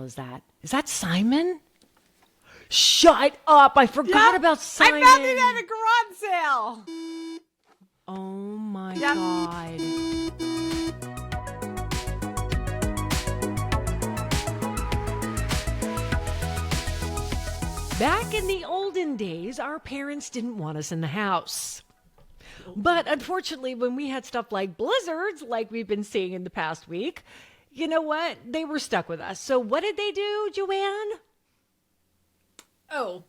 is that? Is that Simon? Shut up. I forgot about Simon. I found it at a garage sale. Oh my God. Back in the olden days, our parents didn't want us in the house. But unfortunately, when we had stuff like blizzards, like we've been seeing in the past week, you know what? They were stuck with us. So what did they do, Joanne? Oh,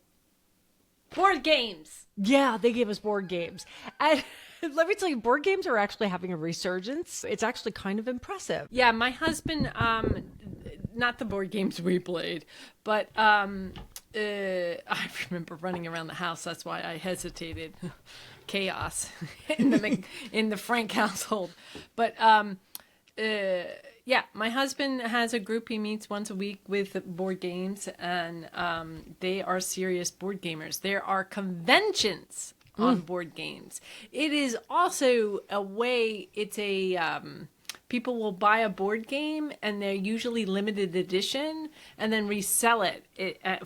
board games. Yeah, they gave us board games. And let me tell you, board games are actually having a resurgence. It's actually kind of impressive. Yeah, my husband, not the board games we played, but I remember running around the house. That's why I hesitated. Chaos in the Frank household. But yeah, my husband has a group he meets once a week with board games, and they are serious board gamers. There are conventions on board games. It is also a way, it's a people will buy a board game, and they're usually limited edition, and then resell it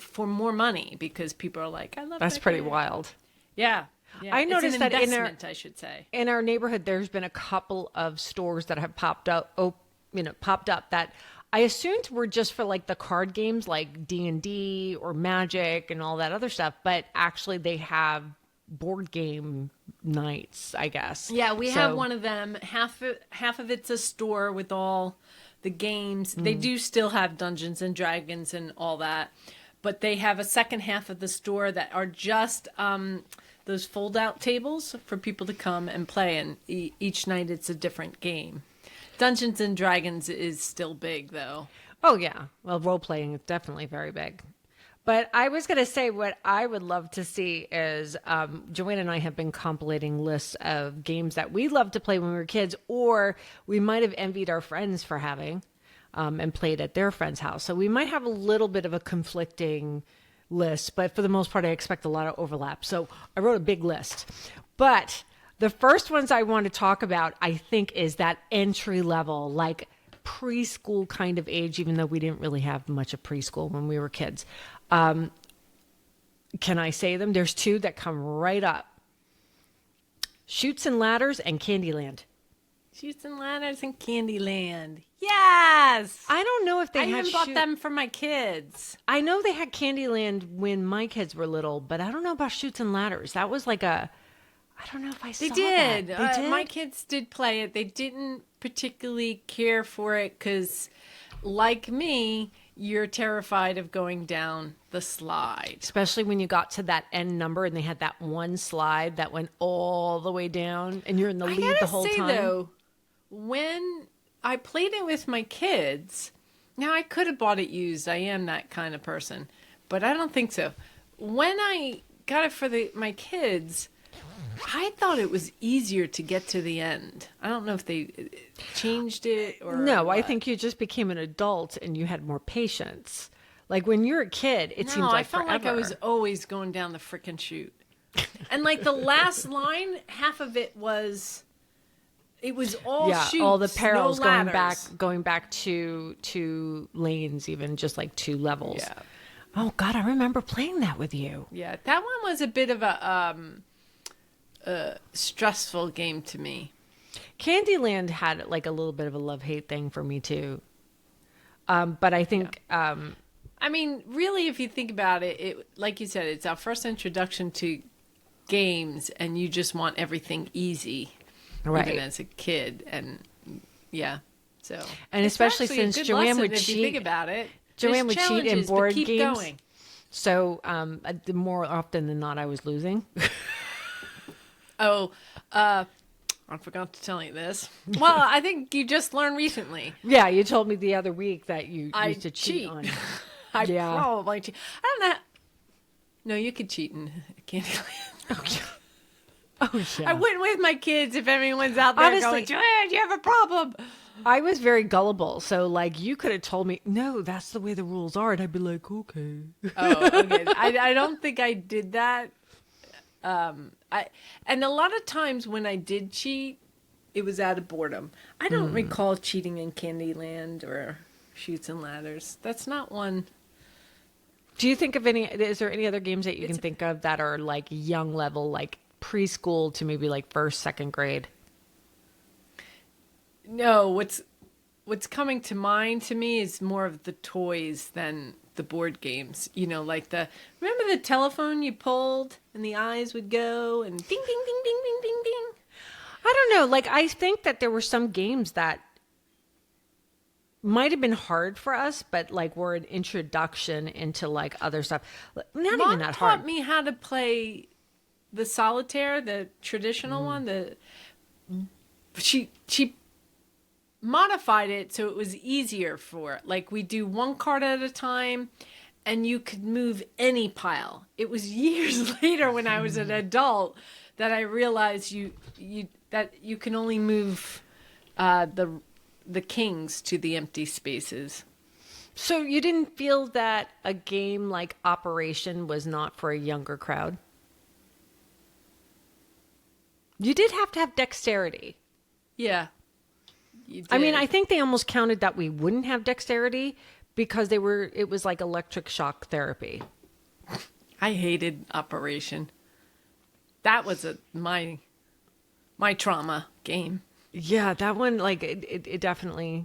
for more money because people are like, I love That's that pretty game. wild. Yeah. I noticed that I should say. In our neighborhood, there's been a couple of stores that have popped up that I assumed were just for like the card games like D&D or Magic and all that other stuff, but actually they have board game nights, I guess. Yeah, we have one of them. Half of it's a store with all the games. They do still have Dungeons and Dragons and all that, but they have a second half of the store that are just those fold-out tables for people to come and play, and each night it's a different game. Dungeons and Dragons is still big, though. Oh, yeah. Well, role-playing is definitely very big. But I was going to say what I would love to see is Joanne and I have been compilating lists of games that we loved to play when we were kids, or we might have envied our friends for having and played at their friend's house. So we might have a little bit of a conflicting list, but for the most part, I expect a lot of overlap. So I wrote a big list. But the first ones I want to talk about, I think, is that entry level, like preschool kind of age, even though we didn't really have much of preschool when we were kids. Can I say them? There's two that come right up. Chutes and Ladders and Candyland. Chutes and Ladders and Candyland. Yes! I don't know if they I had even bought them for my kids. I know they had Candyland when my kids were little, but I don't know about Chutes and Ladders. That was like I don't know if I saw They did. That. They did? My kids did play it. They didn't particularly care for it because, like me, you're terrified of going down the slide. Especially when you got to that end number and they had that one slide that went all the way down and you're in the lead the whole time. Though, when I played it with my kids, now I could have bought it used. I am that kind of person, but I don't think so. When I got it for my kids, I thought it was easier to get to the end. I don't know if they changed it or No, what. I think you just became an adult and you had more patience. Like when you're a kid, it seems like I felt forever. like I was always going down the frickin' chute. And like the last line, half of it was all chutes, all the perils no ladders. going back to lanes, even just like 2 levels. Yeah. Oh God, I remember playing that with you. Yeah, that one was a bit of a stressful game to me. Candyland had like a little bit of a love-hate thing for me too. But I think, I mean, really, if you think about it, like you said, it's our first introduction to games, and you just want everything easy, right, even as a kid, and yeah, so and it's especially actually a since good Joanne lesson would if cheat. you think about it. Joanne would cheat in board keep games. Going. So the more often than not, I was losing. Oh, I forgot to tell you this. Well, I think you just learned recently. Yeah, you told me the other week that you I used to cheat on. I Yeah. probably cheat. I don't know. No, you could cheat in Candyland. Oh, yeah. I wouldn't with my kids if anyone's out there Honestly, going, Joanne, you have a problem. I was very gullible, so like you could have told me, no, that's the way the rules are, and I'd be like, okay. Oh, okay. I don't think I did that. And a lot of times when I did cheat, it was out of boredom. I don't recall cheating in Candyland or Chutes and Ladders. That's not one. Do you think of any? Is there any other games that you can think of that are like young level, like preschool to maybe like first, second grade? No, what's coming to mind to me is more of the toys than the board games. You know, like remember the telephone you pulled and the eyes would go and ding ding ding ding ding ding ding. I don't know. Like, I think that there were some games that might have been hard for us, but like were an introduction into like other stuff. Not Mom even that taught hard. me how to play the solitaire, the traditional one. She modified it so it was easier for it. Like we do one card at a time, and you could move any pile. It was years later when I was an adult that I realized that you can only move the kings to the empty spaces. So you didn't feel that a game like Operation was not for a younger crowd? You did have to have dexterity. Yeah. You I mean, did. I think they almost counted that we wouldn't have dexterity because it was like electric shock therapy. I hated Operation. That was my trauma game. Yeah, that one, like, it definitely...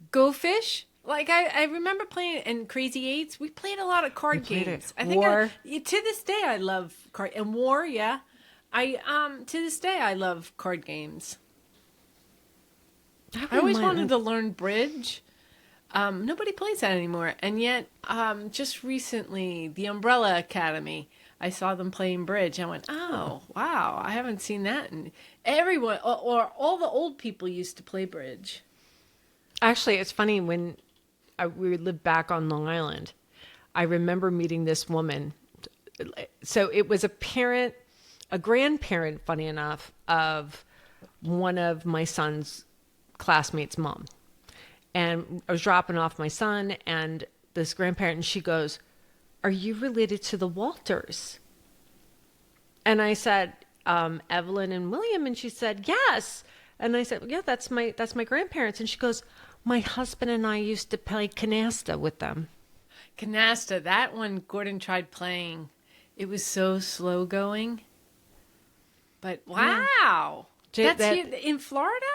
Go Fish? Like, I remember playing in Crazy Eights. We played a lot of card played games. it. I think War. to this day I love card... And War, yeah. To this day I love card games. I always wanted to learn bridge. Nobody plays that anymore. And yet, just recently, the Umbrella Academy, I saw them playing bridge. I went, oh, wow, I haven't seen that. And everyone, or all the old people used to play bridge. Actually, it's funny when we lived back on Long Island, I remember meeting this woman. So it was a grandparent, funny enough, of one of my son's classmates' mom. And I was dropping off my son and this grandparent, and she goes, "Are you related to the Walters?" And I said, Evelyn and William. And she said, "Yes." And I said, "Yeah, that's my grandparents." And she goes, "My husband and I used to play canasta with them." Canasta, that one Gordon tried playing. It was so slow going. But wow. That's in Florida?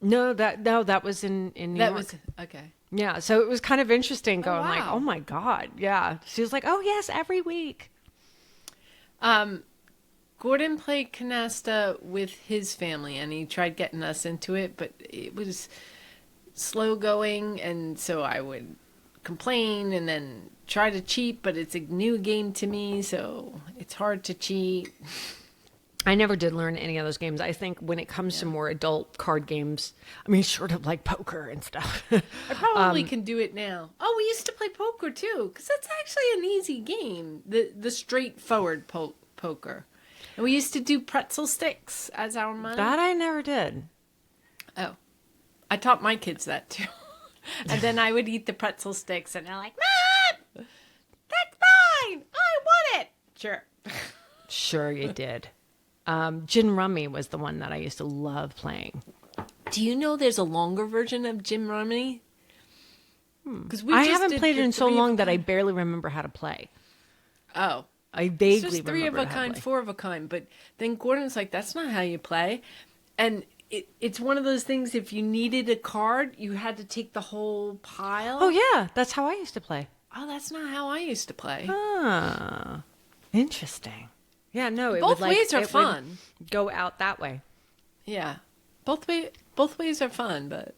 No, that was in New York. Okay. Yeah, so it was kind of interesting going like, wow. "Oh my God." Yeah. She was like, "Oh yes, every week." Gordon played canasta with his family, and he tried getting us into it, but it was slow going, and so I would complain and then try to cheat, but it's a new game to me, so it's hard to cheat. I never did learn any of those games. I think when it comes to more adult card games, I mean, sort of like poker and stuff. I probably can do it now. Oh, we used to play poker too, because that's actually an easy game. The straightforward poker. And we used to do pretzel sticks as our money. That I never did. Oh, I taught my kids that too. And then I would eat the pretzel sticks, and they're like, "Mom, that's mine. I want it." Sure. Sure you did. Gin Rummy was the one that I used to love playing. Do you know there's a longer version of Gin Rummy? Because I haven't played it in so long that I barely remember how to play. Oh. I vaguely It's just three of remember a how to kind, play. four of a kind. But then Gordon's like, "That's not how you play." And it's one of those things, if you needed a card, you had to take the whole pile. Oh yeah, that's how I used to play. Oh, that's not how I used to play. Ah, interesting. Yeah, no, Both ways are it would fun. go out that way. Yeah. Both ways are fun, but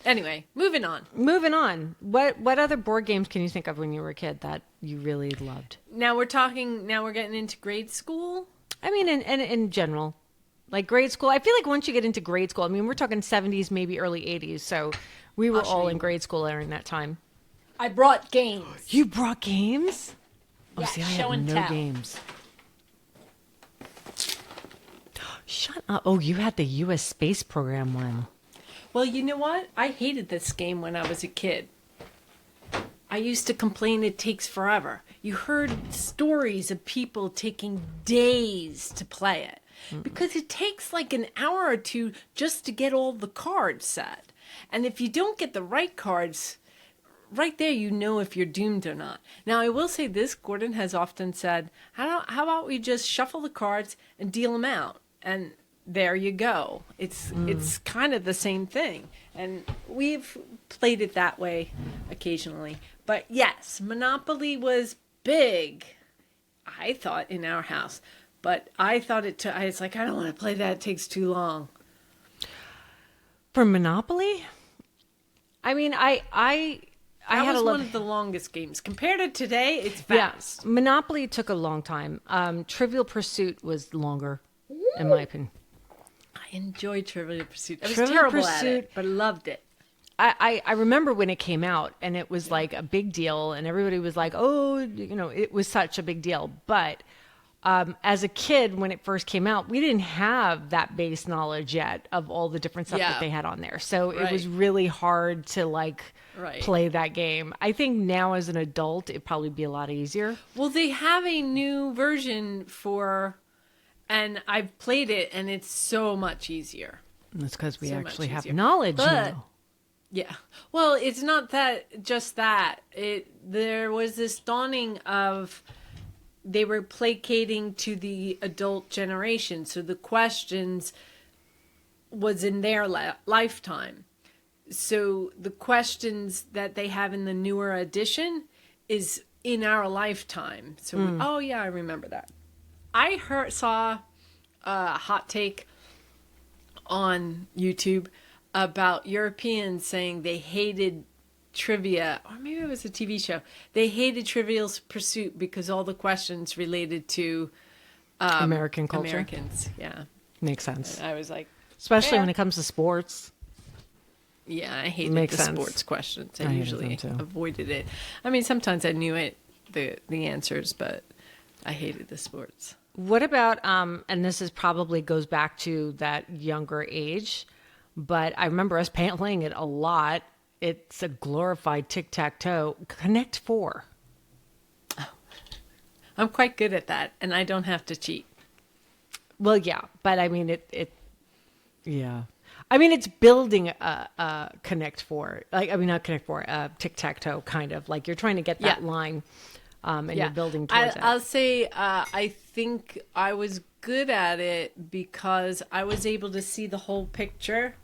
anyway, moving on. Moving on. What other board games can you think of when you were a kid that you really loved? Now we're getting into grade school. I mean, in general, like grade school. I feel like once you get into grade school, I mean, we're talking 70s, maybe early 80s. So we were all in grade school during that time. I brought games. You brought games? Oh, Yeah, see, I show have and no tell. games. Shut up. Oh, you had the U.S. space program one. Well, you know what? I hated this game when I was a kid. I used to complain it takes forever. You heard stories of people taking days to play it because it takes like an hour or two just to get all the cards set. And if you don't get the right cards right there, you know if you're doomed or not. Now, I will say this, Gordon has often said, how about we just shuffle the cards and deal them out? And there you go. It's kind of the same thing. And we've played it that way occasionally. But yes, Monopoly was big, I thought, in our house. But I thought I was like, I don't want to play that. It takes too long. For Monopoly? I mean, I had one of the longest games. Compared to today, it's fast. Yeah, Monopoly took a long time. Trivial Pursuit was longer, in my opinion. I enjoyed Trivial Pursuit. I was terrible at it, but loved it. I remember when it came out, and it was like a big deal, and everybody was like, oh, it was such a big deal. But as a kid, when it first came out, we didn't have that base knowledge yet of all the different stuff that they had on there. So it was really hard to play that game. I think now as an adult, it'd probably be a lot easier. Well, they have a new version and I've played it, and it's so much easier. That's because we actually have knowledge now. Yeah. Well, it's not just that. There was this dawning of they were placating to the adult generation. So the questions was in their lifetime. So the questions that they have in the newer edition is in our lifetime. So, I remember that. I saw a hot take on YouTube about Europeans saying they hated trivia, or maybe it was a TV show. They hated Trivial Pursuit because all the questions related to American culture. Americans, yeah. Makes sense. And I was like, especially when it comes to sports. Yeah, I hated sports questions. I usually avoided it. I mean, sometimes I knew the answers, but I hated the sports. What about, and this probably goes back to that younger age, but I remember us playing it a lot. It's a glorified tic-tac-toe. Connect Four. Oh. I'm quite good at that, and I don't have to cheat. Well, yeah, but I mean, yeah. I mean, it's building a Connect Four. Not Connect Four, tic-tac-toe kind of. Like you're trying to get that line, and you're building towards it. I'll say I think I was good at it because I was able to see the whole picture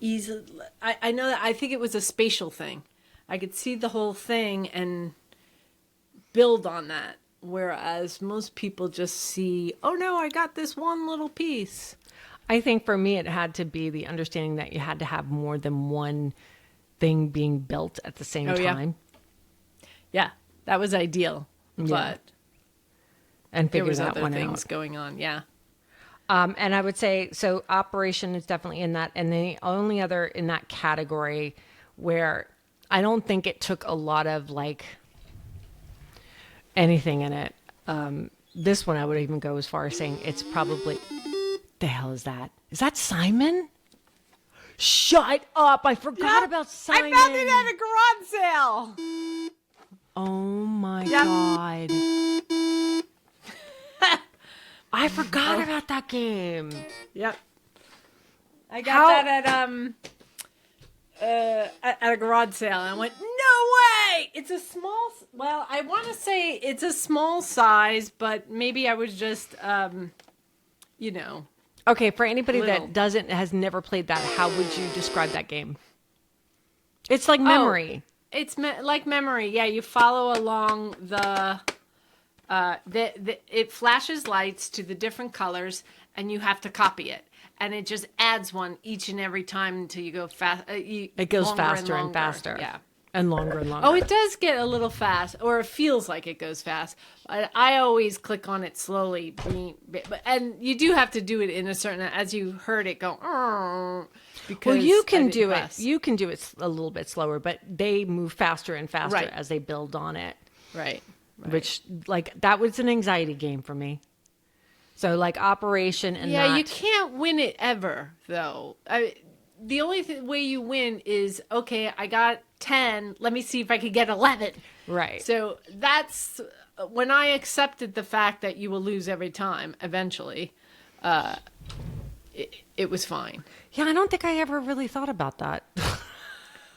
easily. I know that I think it was a spatial thing. I could see the whole thing and build on that. Whereas most people just see, oh no, I got this one little piece. I think for me, it had to be the understanding that you had to have more than one thing being built at the same time. Yeah, that was ideal. But and figure there was that other one things out. going on. Yeah. And I would say, so Operation is definitely in that. And the only other in that category where I don't think it took a lot of anything in it. This one I would even go as far as saying it's probably, the hell is that? Is that Simon? Shut up. I forgot about Simon. I found it at a garage sale. Oh my God. I forgot about that game. Yep. I got that at a garage sale. And I went, no way! It's a small, I want to say it's a small size, but maybe I was just, Okay, for anybody that has never played that, how would you describe that game? It's like memory. It's like memory. Yeah, you follow along it flashes lights to the different colors, and you have to copy it. And it just adds one each and every time until you go fast. It goes faster and faster. Yeah. And longer and longer. Oh, it does get a little fast, or it feels like it goes fast. I always click on it slowly. And you do have to do it in a certain, as you heard it go, because you can do it. You can do it a little bit slower, but they move faster and faster as they build on it. Right. Which, that was an anxiety game for me. So, Operation and you can't win it ever, though. The only way you win is, okay, I got 10. Let me see if I could get 11. Right. So that's when I accepted the fact that you will lose every time eventually. It was fine. Yeah, I don't think I ever really thought about that.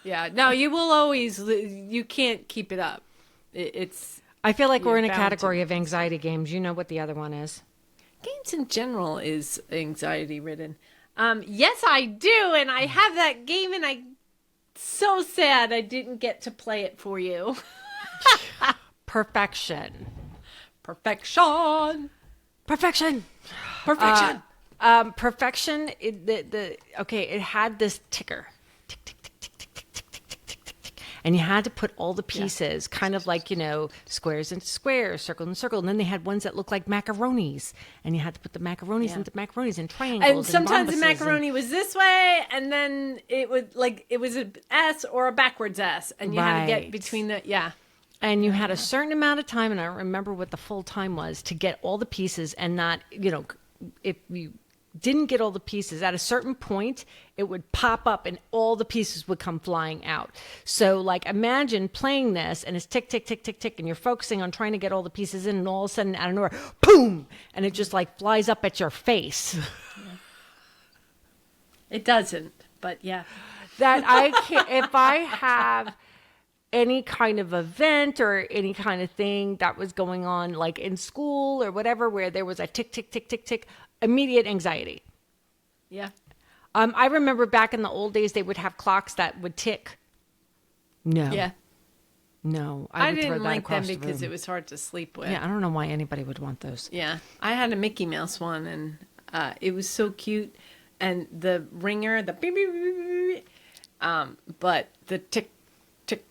Yeah. No, you will always, you can't keep it up. It's I feel like we're in a bound category to. of anxiety games. You know what the other one is. Games in general is anxiety ridden. Yes, I do. And I have that game and so sad I didn't get to play it for you. Perfection. Perfection. Perfection. Perfection. Perfection. It had this ticker, tick tick tick tick tick tick tick tick tick tick tick, and you had to put all the pieces, kind of like squares into squares, circle into circle, and then they had ones that looked like macaronis, and you had to put the macaronis into macaronis and triangles. And sometimes the rhombuses macaroni was this way, and then it was an S or a backwards S, and you had to get Right. between And you had a certain amount of time, and I don't remember what the full time was, to get all the pieces and not, if you didn't get all the pieces, at a certain point, it would pop up and all the pieces would come flying out. So, like, imagine playing this and it's tick, tick, tick, tick, tick, and you're focusing on trying to get all the pieces in, and all of a sudden, out of nowhere, boom! And it just, like, flies up at your face. It doesn't, but yeah. That I can't, if I have any kind of event or any kind of thing that was going on, like in school or whatever, where there was a tick, tick, tick, tick, tick, immediate anxiety. Yeah. I remember back in the old days, they would have clocks that would tick. No. Yeah. No. I would throw didn't that like them across the because room. it was hard to sleep with. Yeah, I don't know why anybody would want those. Yeah. I had a Mickey Mouse one, and it was so cute. And the ringer, the beep, beep, beep, beep, beep, but the tick, tick,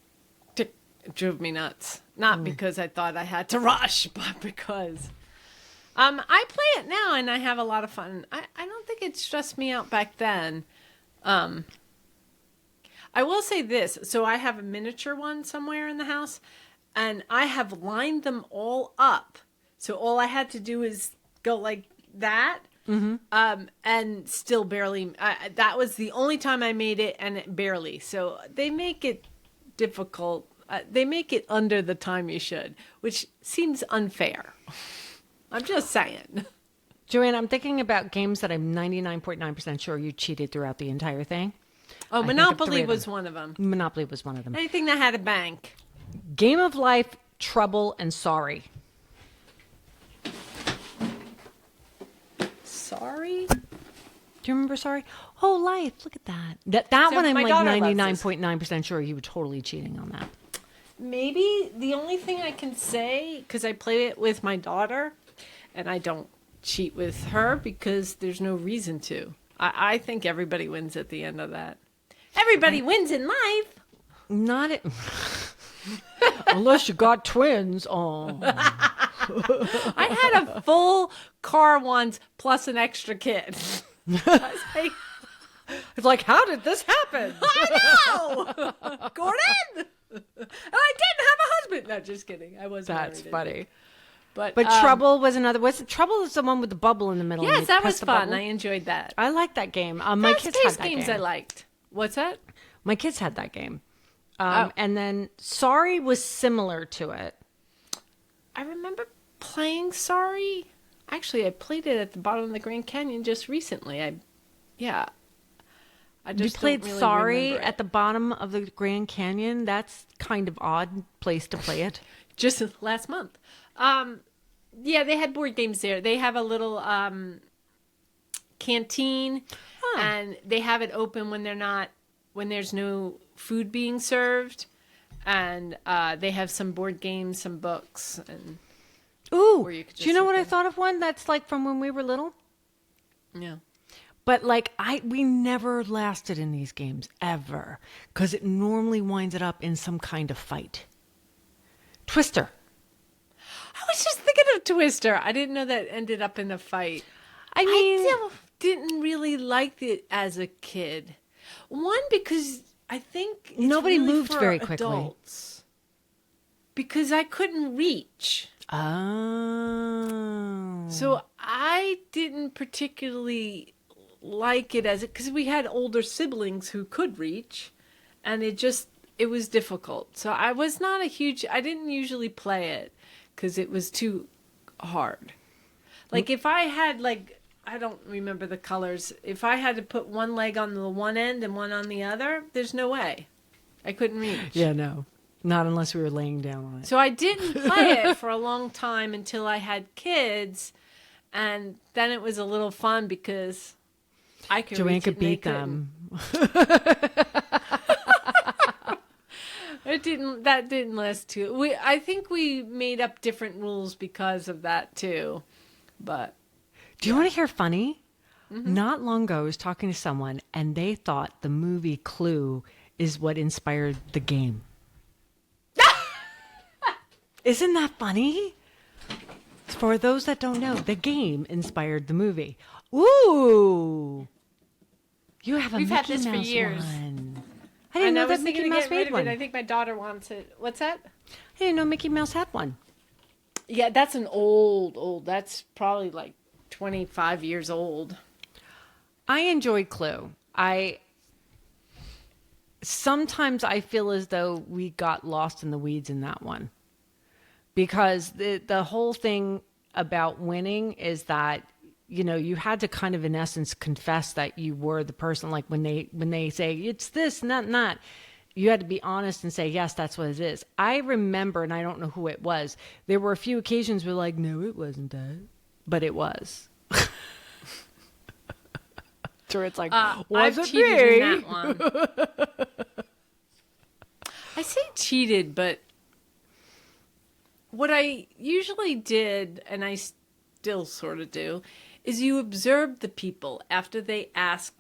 tick drove me nuts. Not because I thought I had to rush, but because I play it now and I have a lot of fun. I don't think it stressed me out back then. I will say this. So I have a miniature one somewhere in the house, and I have lined them all up. So all I had to do is go like that. Mm-hmm. And still barely, that was the only time I made it, and it barely. So they make it difficult. They make it under the time you should, which seems unfair. I'm just saying. Joanne, I'm thinking about games that I'm 99.9% sure you cheated throughout the entire thing. Oh, think of Monopoly 3 of was them. one of them. Monopoly was one of them. Anything that had a bank. Game of Life, Trouble, and Sorry. Sorry? Do you remember Sorry? Oh, Life, look at that. That So one I'm my like daughter loves this. 99.9% sure you were totally cheating on that. Maybe the only thing I can say, because I play it with my daughter, and I don't cheat with her because there's no reason to. I think everybody wins at the end of that. Everybody wins in life. Not it. Unless you got twins. Oh. I had a full car once plus an extra kid. It's like, how did this happen? I know! Gordon! And I didn't have a husband. No, just kidding. I wasn't That's married. funny. But Trouble was another. Trouble is the one with the bubble in the middle. and yes, you that press was the fun. button. I enjoyed that. I like that game. My kids had Fast-paced that games game. I liked. What's that? My kids had that game. Oh. And then Sorry was similar to it. I remember playing Sorry. Actually, I played it at the bottom of the Grand Canyon just recently. I You just played don't really Sorry remember it. at the bottom of the Grand Canyon. That's kind of odd place to play it. Just last month. Yeah, they had board games there. They have a little canteen, and they have it open when there's no food being served, and they have some board games, some books, and Ooh, Or you could do you just know sit what I there. thought of one that's like from when we were little? yeah. But like we never lasted in these games ever because it normally winds it up in some kind of fight. Twister. I was just thinking of Twister. I didn't know that ended up in a fight. I mean, I didn't really like it as a kid. One, because I think it's Nobody really moved for very quickly. adults. Because I couldn't reach. oh. So I didn't particularly like it because we had older siblings who could reach, and it was difficult. So I didn't usually play it because it was too hard. Like if I had I don't remember the colors. If I had to put one leg on the one end and one on the other, there's no way. I couldn't reach. Yeah, no. Not unless we were laying down on it. So I didn't play it for a long time until I had kids, and then it was a little fun because I could Joanne reach could it and they beat them. That didn't last too. I think we made up different rules because of that too. But Do you want to hear funny? Not long ago, I was talking to someone, and they thought the movie Clue is what inspired the game. Isn't that funny? For those that don't know, the game inspired the movie. Ooh! You have a We've Mickey had this Mouse for years. one. I didn't know I was that thinking Mickey of Mouse getting rid made of one. it. I think my daughter wants it. What's that? I didn't know Mickey Mouse had one. Yeah, that's an old. That's probably like 25 years old. I enjoyed Clue. Sometimes I feel as though we got lost in the weeds in that one. Because the whole thing about winning is that, you know, you had to kind of in essence confess that you were the person. Like when they say it's this, not, you had to be honest and say, yes, that's what it is. I remember, and I don't know who it was, there were a few occasions where like, no, it wasn't that, but it was. Sure, it's like, was I've it cheated me? in that one. I say cheated, but what I usually did, and I still sort of do, is you observe the people after they ask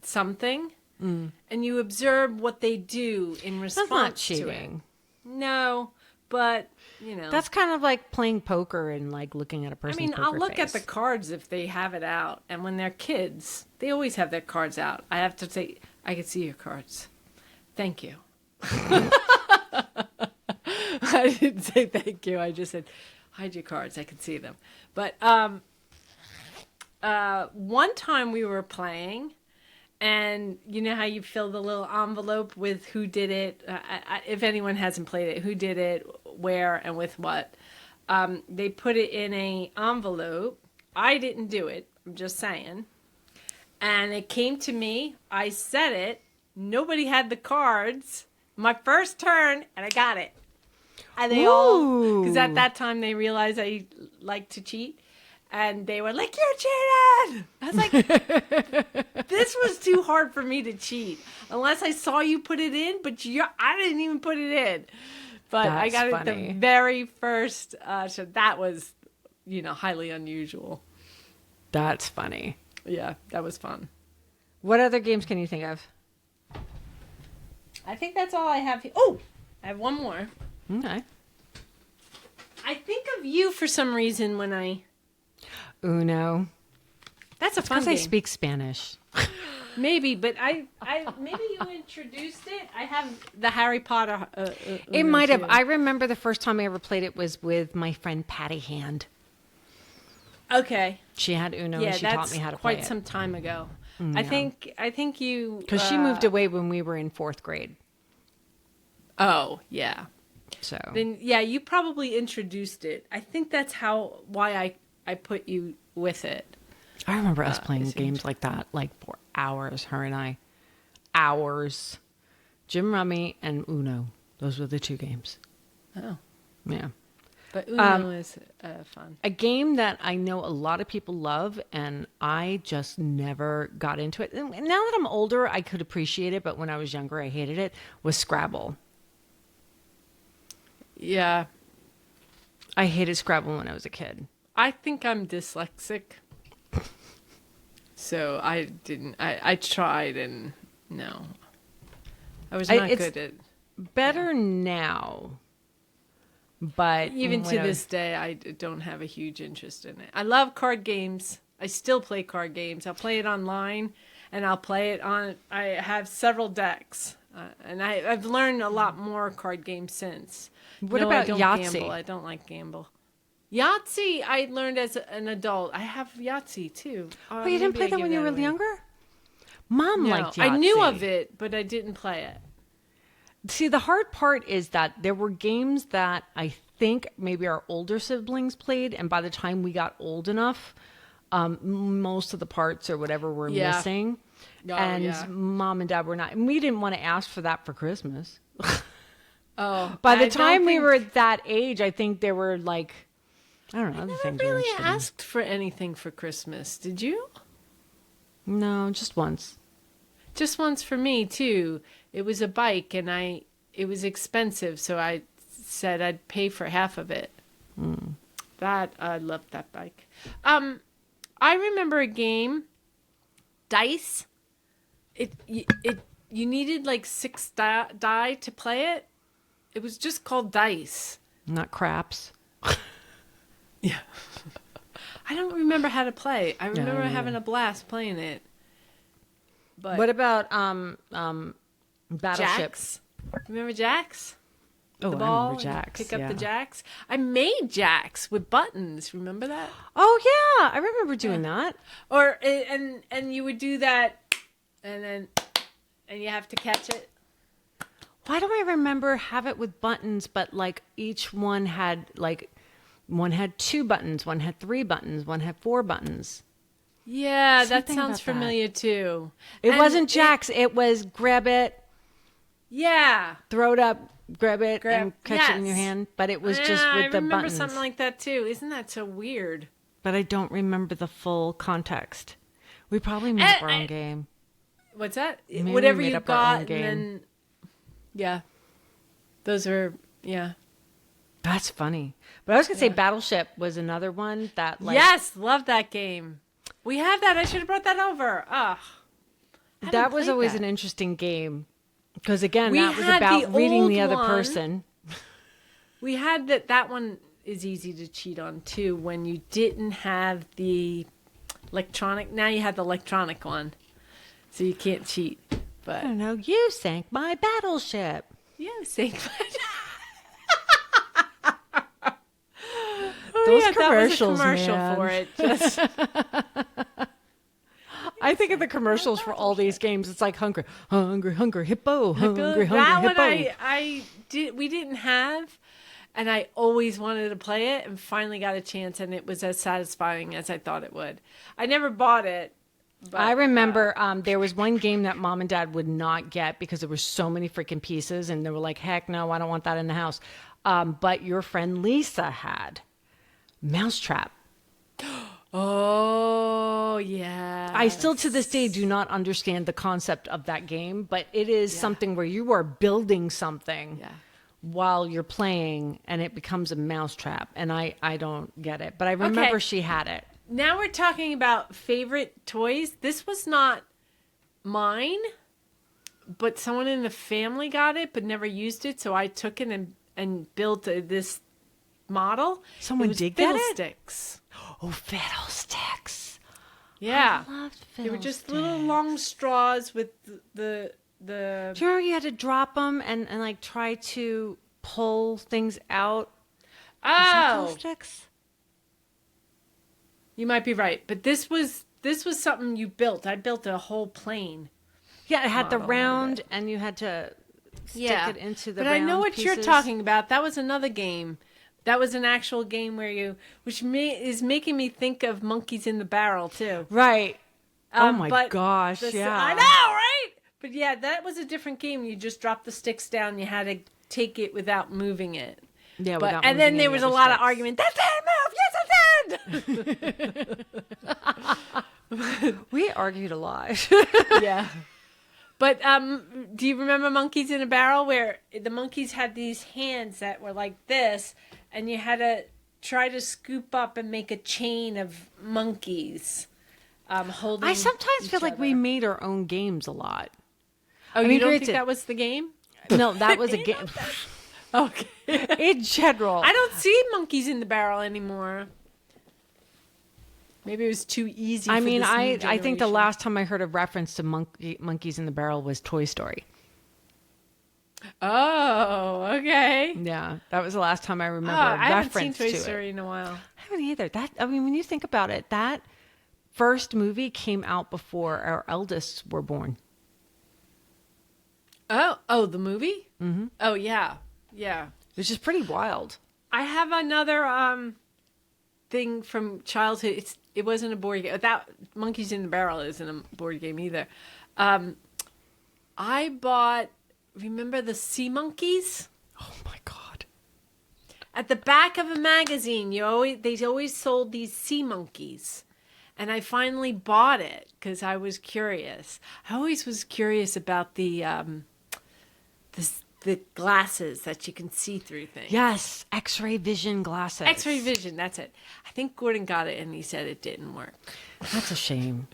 something, and you observe what they do in response That's not to it. cheating. No, but, you know. That's kind of like playing poker and like looking at a person's poker I'll look at face. the cards if they have it out. And when they're kids, they always have their cards out. I have to say, I can see your cards. Thank you. I didn't say thank you. I just said, hide your cards. I can see them. But one time we were playing, and you know how you fill the little envelope with who did it? If anyone hasn't played it, who did it, where, and with what? They put it in a envelope. I didn't do it. I'm just saying. And it came to me. I said it. Nobody had the cards. My first turn, and I got it. And they all, because at that time they realized I like to cheat. And they were like, you cheated! I was like, this was too hard for me to cheat. Unless I saw you put it in, but I didn't even put it in. But I got it the very first, so that was, highly unusual. That's funny. Yeah, that was fun. What other games can you think of? I think that's all I have here. Oh, I have one more. Okay. I think of you for some reason when I... Uno. That's a fun game. Because I speak Spanish. Maybe, but I maybe you introduced it. I have the Harry Potter. It might have. I remember the first time I ever played it was with my friend Patty Hand. Okay. She had Uno and she taught me how to play it. Quite some time ago. Yeah. I think you... Because she moved away when we were in 4th grade. Oh, yeah. So then, yeah, you probably introduced it. I think that's why I put you with it. I remember us playing games like that, like for hours, her and I. Hours. Jim Rummy and Uno. Those were the 2 games. Oh. Yeah. But Uno is fun. A game that I know a lot of people love, and I just never got into it. And now that I'm older, I could appreciate it, but when I was younger, I hated it, was Scrabble. Yeah. I hated Scrabble when I was a kid. I think I'm dyslexic. So I didn't. I tried and no. I was not good at... Better now. But even to this day, I don't have a huge interest in it. I love card games. I still play card games. I'll play it online, and I'll play it on... I have several decks, and I've learned a lot more card games since. What about Yahtzee? Gamble. I don't like gamble. Yahtzee, I learned as an adult. I have Yahtzee, too. Oh, you didn't play that when you were younger? Mom liked Yahtzee. I knew of it, but I didn't play it. See, the hard part is that there were games that I think maybe our older siblings played, and by the time we got old enough, most of the parts or whatever were missing. Oh, and yeah. mom and dad were not, and we didn't want to ask for that for Christmas. Oh, By the I don't time we think- were at that age, I think there were like, I don't know, other I things never were really interesting. asked for anything for Christmas. Did you? No, just once. Just once for me too. It was a bike, and it was expensive, so I said I'd pay for half of it. That I loved that bike. I remember a game, dice. You needed like 6 die to play it. It was just called dice. Not craps. Yeah. I don't remember how to play. I remember yeah. having a blast playing it. But What about Battleship? jacks? Remember jacks? Oh, The I ball. remember jacks. Pick up yeah. the jacks. I made jacks with buttons. Remember that? Oh yeah, I remember doing that. Or and you would do that, and you have to catch it. Why do I remember have it with buttons, but like each one had one had 2 buttons, one had 3 buttons, one had 4 buttons. Yeah, that Something sounds about that. familiar too. It And wasn't jacks. It was grab it, Yeah. throw it up, grab it, and catch it in your yes. hand. But it was just Yeah, with I the remember buttons. something like that too. Isn't that so weird? But I don't remember the full context. We probably made up our own I- game. What's that? Maybe we Whatever made you up our own got, and game. then yeah, those are yeah. That's funny. But I was gonna say Battleship was another one that like Yes, love that game. We have that. I should have brought that over. Ugh. that was always that. an interesting game. Because again, We that was had about the reading old the other one. person. We had that. That one is easy to cheat on too. When you didn't have the electronic, now you have the electronic one, so you can't cheat. I But don't know. You sank my battleship. yeah, same. Those yeah, commercials, that was a commercial man. for it. Just I think of the commercials for all these games. It's like hungry, hungry, hungry hippo, hungry, hungry that hippo. one we didn't have, and I always wanted to play it, and finally got a chance, and it was as satisfying as I thought it would. I never bought it. But, I remember there was one game that mom and dad would not get because there were so many freaking pieces, and they were like, "Heck no, I don't want that in the house." But your friend Lisa had Mousetrap. Oh yeah. I still to this day do not understand the concept of that game, but it is something where you are building something Yeah. while you're playing, and it becomes a mousetrap, and I don't get it. But I remember she had it. Now we're talking about favorite toys. This was not mine, but someone in the family got it but never used it, so I took it and built this model. Someone It was did get it? Fiddlesticks. Oh, fiddlesticks! Yeah. I loved They were just fiddlesticks. little long straws with the Do you remember you had to drop them and like try to pull things out? Was that Oh, fiddlesticks? you might be right, but this was something you built. I built a whole plane. Yeah, it had the Model of round, and you had to stick it into the But I know round what you're pieces. talking about. That was another game. That was an actual game which is making me think of Monkeys in the Barrel too. Right. Oh my but gosh, yeah. I know, right? But yeah, that was a different game. You just dropped the sticks down. You had to take it without moving it. Yeah, But without and then moving there any was a other lot of sticks. argument. That didn't move. Yes, it did. We argued a lot. Yeah. But do you remember Monkeys in a Barrel where the monkeys had these hands that were like this, and you had to try to scoop up and make a chain of monkeys holding I sometimes each feel like we other. made our own games a lot. Oh, I you mean, don't think granted- that was the game? No, that was a game. Okay. In general. I don't see Monkeys in the Barrel anymore. Maybe it was too easy. I for mean, this new I think the generation. last time I heard a reference to monkeys in the barrel was Toy Story. Oh, okay. Yeah, that was the last time I Oh, remember I a haven't reference seen Toy to Story it. in a while. I haven't either. I mean, when you think about it, that first movie came out before our eldest were born. Oh, the movie? Mm-hmm. Oh, yeah. Yeah. Which is pretty wild. I have another thing from childhood. It's It wasn't a board game. That Monkeys in the Barrel isn't a board game either. I bought. Remember the Sea Monkeys? Oh my God. At the back of a magazine, they always sold these sea monkeys. And I finally bought it because I was curious. I always was curious about the glasses that you can see through things. Yes, X-ray vision glasses. X-ray vision, that's it. I think Gordon got it and he said it didn't work. That's a shame.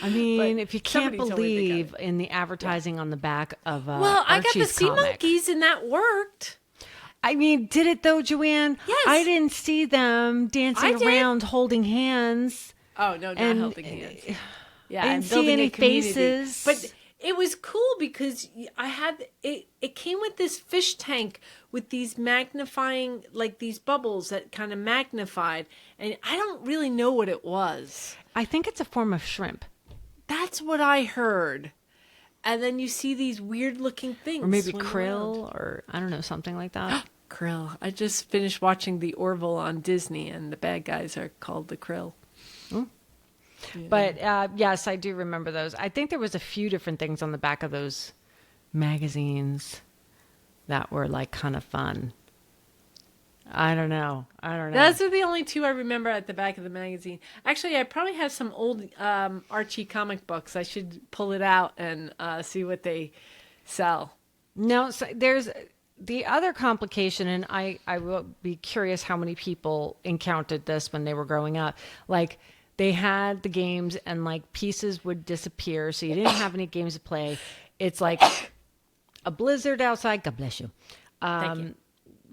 I mean, But if you can't somebody told me they got believe in the advertising on the back of Well, I got the Archie's sea comic. monkeys and that worked. I mean, did it though, Joanne? Yes. I didn't see them dancing I did. around holding hands. Oh, no, not And, helping hands. Yeah, I didn't and see building any a community. faces. But it was cool because I had it came with this fish tank with these magnifying, like these bubbles that kind of magnified, and I don't really know what it was. I think it's a form of shrimp. That's what I heard. And then you see these weird looking things. Or maybe swing krill, around. or I don't know, something like that. Krill. I just finished watching the Orville on Disney, and the bad guys are called the Krill. But yes, I do remember those. I think there was a few different things on the back of those magazines that were like kind of fun. I don't know. Those are the only two I remember at the back of the magazine. Actually, I probably have some old Archie comic books. I should pull it out and see what they sell. No, so there's the other complication, and I will be curious how many people encountered this when they were growing up. Like, they had the games and like pieces would disappear, so you didn't have any games to play. It's like a blizzard outside. God bless you. Thank you.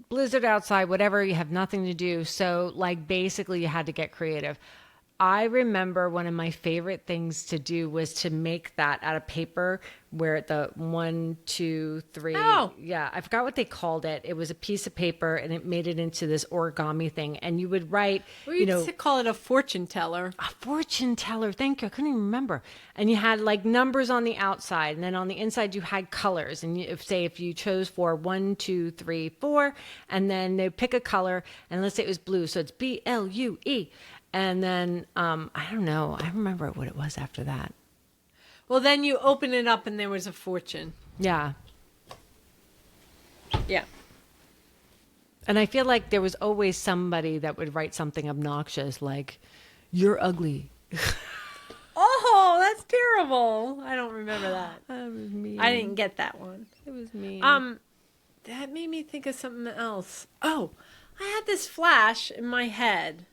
Blizzard outside, whatever, you have nothing to do. So like basically you had to get creative. I remember one of my favorite things to do was to make that out of paper where the 1, 2, 3. Oh. Yeah, I forgot what they called it. It was a piece of paper and it made it into this origami thing. And you would write, We used to call it a fortune teller. a fortune teller. Thank you. I couldn't even remember. And you had like numbers on the outside, and then on the inside you had colors. And if you chose for 1, 2, 3, 4, and then they pick a color, and let's say it was blue, so it's BLUE. And then I don't know. I remember what it was after that. Well, then you open it up and there was a fortune. Yeah. Yeah. And I feel like there was always somebody that would write something obnoxious like, "You're ugly." Oh, that's terrible. I don't remember that. That was mean. I didn't get that one. It was mean. That made me think of something else. Oh, I had this flash in my head.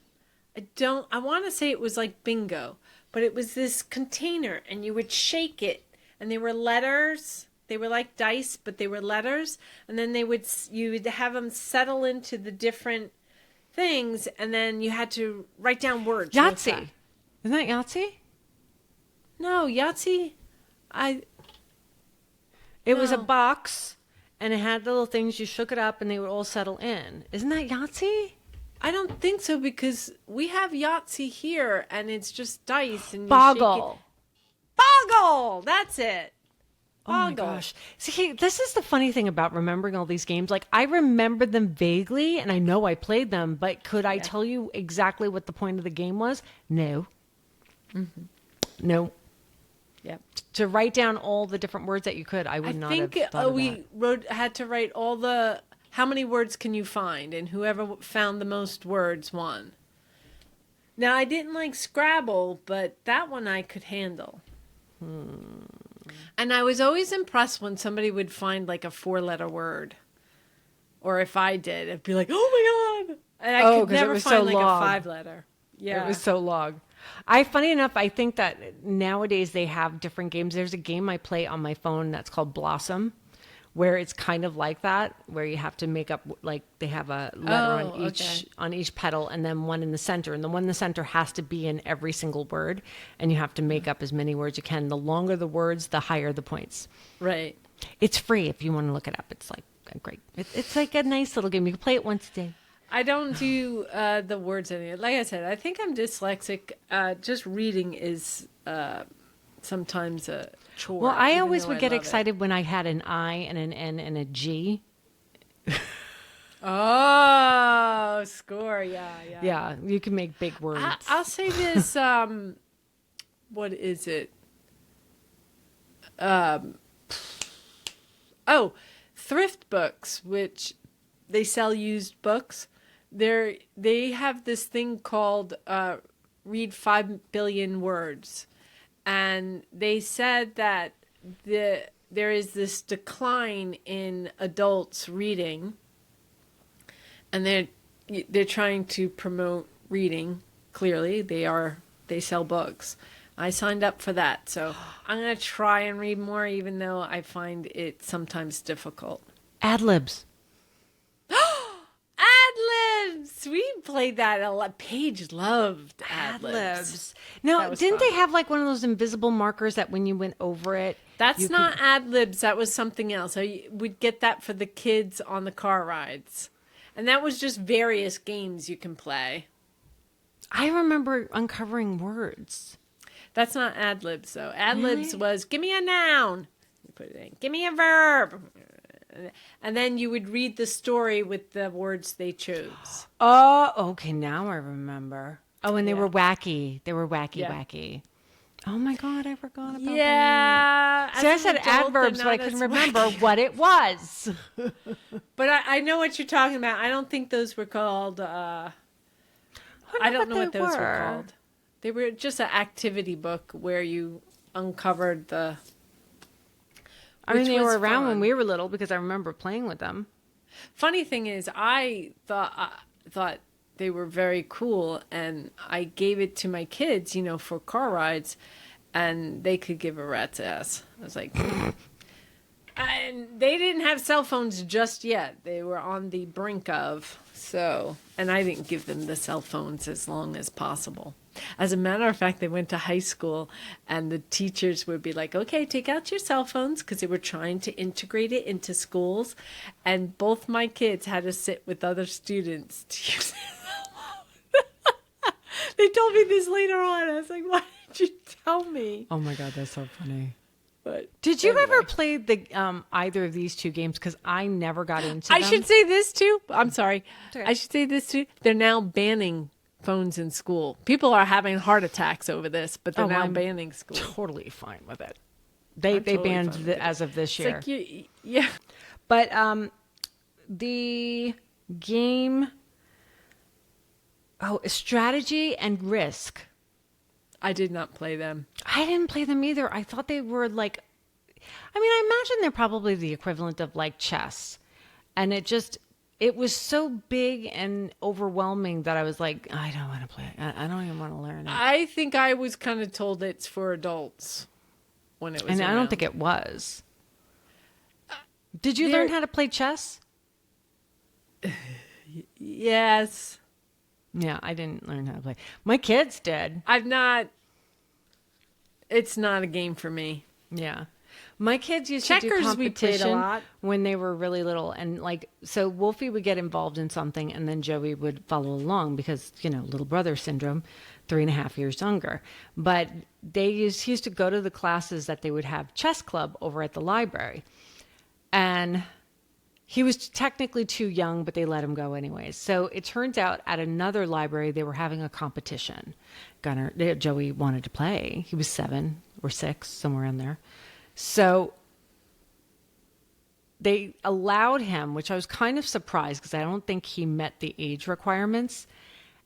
I want to say it was like bingo, but it was this container and you would shake it and they were letters. They were like dice, but they were letters. And then you would have them settle into the different things. And then you had to write down words. Yahtzee. Isn't that Yahtzee? No, Yahtzee. It was a No. box and it had little things. You shook it up and they would all settle in. Isn't that Yahtzee? I don't think so because we have Yahtzee here and it's just dice and you Boggle. shake it. Boggle. That's it. Oh my Boggle. gosh. See, this is the funny thing about remembering all these games. Like, I remember them vaguely and I know I played them, but could I tell you exactly what the point of the game was? No. No. Yep. To write down all the different words that you could, I would not have thought of that. had to write all the how many words can you find, and whoever found the most words won. Now I didn't like Scrabble, but that one I could handle. And I was always impressed when somebody would find like a 4-letter word, or if I did, I'd be like, "Oh my god!" And I could 'cause it never was find so like long. a 5-letter. Yeah, It was so long. Funny enough, I think that nowadays they have different games. There's a game I play on my phone that's called Blossom, where it's kind of like that, where you have to make up, like they have a letter on each petal and then one in the center. And the one in the center has to be in every single word. And you have to make up as many words you can. The longer the words, the higher the points. right. It's free if you want to look it up. It's like great. It's like a nice little game. You can play it once a day. I don't do the words any. Like I said, I think I'm dyslexic. Just reading is sometimes a chore. Well, I even always though would I get love it. excited when I had an I and an N and a G. Oh, score. Yeah, yeah. Yeah, you can make big words. I'll say this. What is it? Oh, thrift books, which they sell used books. They have this thing called read 5 billion words, and they said that there is this decline in adults reading, and they're trying to promote reading. Clearly, they sell books. I signed up for that, so I'm going to try and read more, even though I find it sometimes difficult. Ad libs. Ad-libs! We played that a lot. Paige loved ad-libs. No, didn't fun. they have like one of those invisible markers that when you went over it? That's not ad-libs. That was something else. I would get that for the kids on the car rides. And that was just various games you can play. I remember uncovering words. That's not ad-libs, though. Ad-libs was, give me a noun. You put it in. Give me a verb. And then you would read the story with the words they chose. Oh, okay. Now I remember. Oh, and they were wacky. They were wacky. Oh my God, I forgot about that. Yeah. See, I said adverbs, but I couldn't remember what it was. But I know what you're talking about. I don't think those were called, I don't know what those were called. They were just an activity book where you uncovered the... I mean, they were around when we were little because I remember playing with them. Funny thing is, I thought they were very cool, and I gave it to my kids, for car rides, and they could give a rat's ass. I was like... And they didn't have cell phones just yet. They were on the brink of, and I didn't give them the cell phones as long as possible. As a matter of fact, they went to high school, and the teachers would be like, okay, take out your cell phones, because they were trying to integrate it into schools. And both my kids had to sit with other students to use their cell phone. They told me this later on. I was like, why did you tell me? Oh my God, that's so funny. But did you ever play the either of these two games? Because I never got into them. I should say this too. I'm sorry. Okay. I should say this too. They're now banning phones in school. People are having heart attacks over this, but they're now banning school. Totally fine with it. They banned as of this year. Like yeah. But the game, strategy and risk. I did not play them. I didn't play them either. I thought they were like, I imagine they're probably the equivalent of like chess. And it was so big and overwhelming that I was like, I don't want to play it. I don't even want to learn it. I think I was kind of told it's for adults when it was I don't think it was. Did you learn how to play chess? Yes. Yeah, I didn't learn how to play. My kids did. It's not a game for me. Yeah. My kids used Checkers, to do we played a competition lot. when they were really little. And so Wolfie would get involved in something and then Joey would follow along because, little brother syndrome, 3.5 years younger. But he used to go to the classes that they would have chess club over at the library. And he was technically too young, but they let him go anyways. So it turns out at another library, they were having a competition. Joey wanted to play. He was 7 or 6, somewhere in there. So they allowed him, which I was kind of surprised because I don't think he met the age requirements.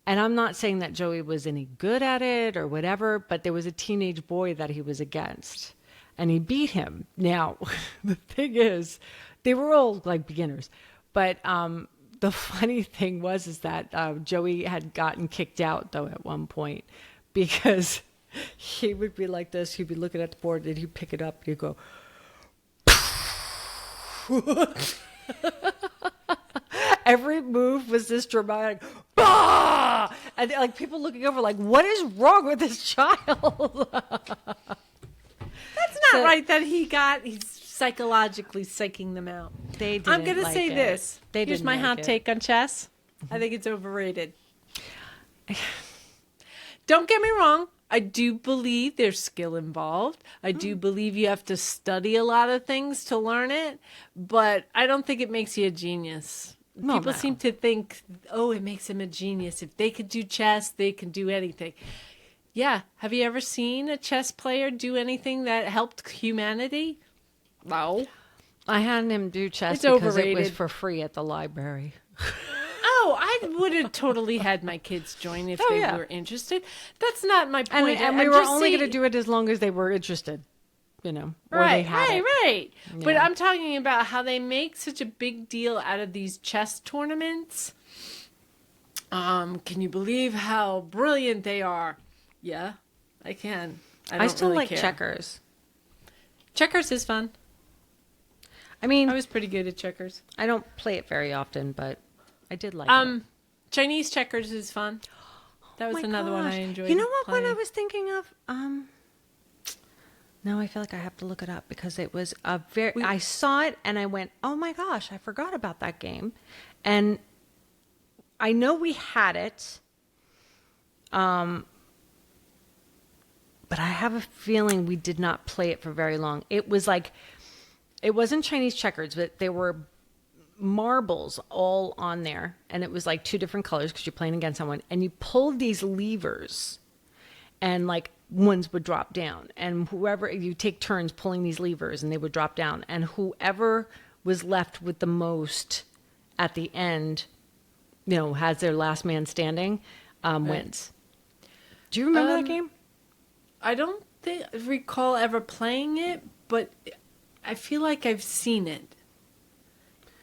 And I'm not saying that Joey was any good at it or whatever, but there was a teenage boy that he was against and he beat him. Now, the thing is, they were all like beginners, but the funny thing is that Joey had gotten kicked out though at one point because he would be like this. He'd be looking at the board and he'd pick it up and he'd go, every move was this dramatic, bah! And like people looking over like, what is wrong with this child? That's not right that he's psychologically psyching them out. They didn't I'm going to say this. Here's my hot take on chess. I think it's overrated. Don't get me wrong. I do believe there's skill involved. I do believe you have to study a lot of things to learn it, but I don't think it makes you a genius. Well, people no. seem to think, oh, it makes them a genius. If they could do chess, they can do anything. Yeah. Have you ever seen a chess player do anything that helped humanity? No. I had him do chess It's because it was overrated. for free at the library. Oh, I would have totally had my kids join if they yeah. were interested. That's not my And, point. and we were only going to do it as long as they were interested, or they Right, had it. right. But Yeah. I'm talking about how they make such a big deal out of these chess tournaments. Can you believe how brilliant they are? Yeah, I can. I don't still really like care. checkers. Checkers is fun. I mean, I was pretty good at checkers. I don't play it very often, but I did like it. Chinese checkers is fun. That was Oh my another one I gosh. enjoyed. You know what playing. one I was thinking of? No, I feel like I have to look it up because it was a very. I saw it and I went, "Oh my gosh, I forgot about that game," and I know we had it. But I have a feeling we did not play it for very long. It was like, it wasn't Chinese checkers, but there were marbles all on there, and it was like two different colors because you're playing against someone, and you pulled these levers, and like ones would drop down, and whoever you take turns pulling these levers, and they would drop down, and whoever was left with the most at the end, has their last man standing, wins. Do you remember that game? I don't recall ever playing it, but I feel like I've seen it.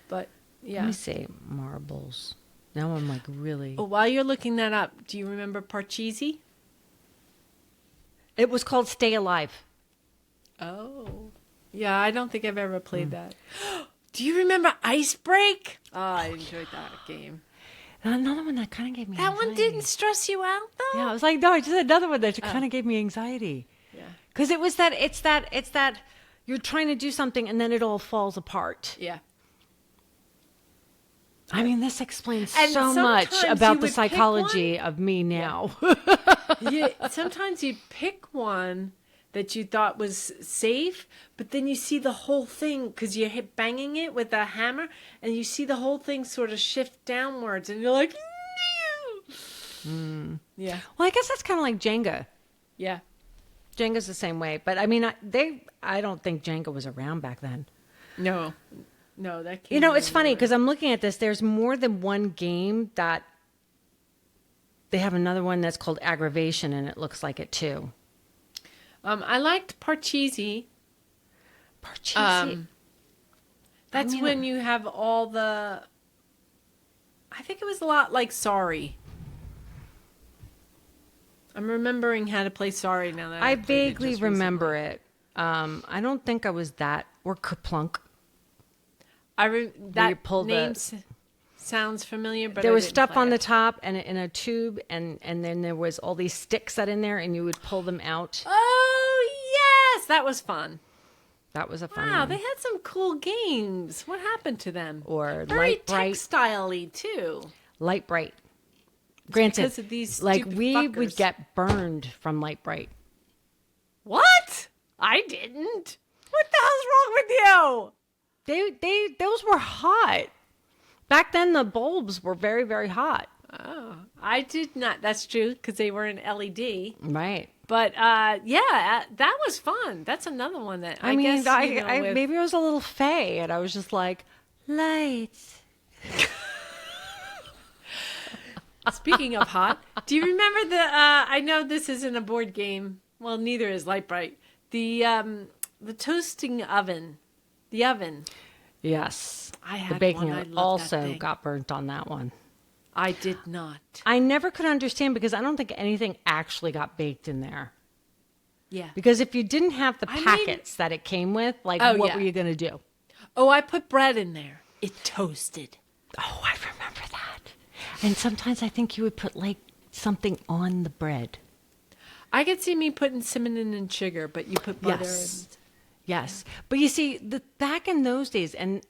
But Let yeah. me see, marbles. Now I'm like really. Oh, while you're looking that up, do you remember Parcheesi? It was called Stay Alive. Oh. Yeah, I don't think I've ever played that. Do you remember Ice Break? Oh, I enjoyed that game. Another one that kind of gave me That anxiety. one didn't stress you out, though? Yeah, I was like, no, just another one that kind of gave me anxiety. Yeah. Because it's that you're trying to do something and then it all falls apart. Yeah. I mean, this explains And so much sometimes you about the would pick psychology of me now. Yeah. Sometimes you pick one that you thought was safe, but then you see the whole thing because you're banging it with a hammer, and you see the whole thing sort of shift downwards, and you're like, no. Yeah, Well, I guess that's kind of like Jenga. yeah. Jenga's the same way, but I mean, I don't think Jenga was around back then. No, that came It's really funny late. because I'm looking at this. There's more than one game that they have another one that's called Aggravation, and it looks like it too. I liked Parcheesi. Parcheesi. That's when you have all the. I think it was a lot like Sorry. I'm remembering how to play Sorry now that I I've played it vaguely just remember recently. it. I don't think I was that or Kerplunk. That pull the- name sounds familiar, but There I was didn't stuff play on the it. top and in a tube, and then there was all these sticks that in there, and you would pull them out. Oh yes, that was fun. That was a fun Wow, one. they had some cool games. What happened to them? Or Very Light Bright. textile-y too. Light Bright. Granted, because of these like stupid we would fuckers. get burned from Light Bright. What? I didn't. What the hell's wrong with you? Those were hot. Back then, the bulbs were very, very hot. Oh, I did not. That's true because they were in LED. Right. But yeah, that was fun. That's another one that I mean, guess with- maybe I was a little fey, and I was just like, lights. Speaking of hot, do you remember the? I know this isn't a board game. Well, neither is Light Bright. The toasting oven, the oven. Yes. I The had baking one. I oven loved that also thing. got burnt on that one. I did not. I never could understand because I don't think anything actually got baked in there. Yeah. Because if you didn't have the I made- packets that it came with, like, Oh, what yeah. were you going to do? Oh, I put bread in there. It toasted. Oh, I remember that. And sometimes I think you would put, like, something on the bread. I could see me putting cinnamon and sugar, but you put butter. Yes. Yes. But you see, back in those days, and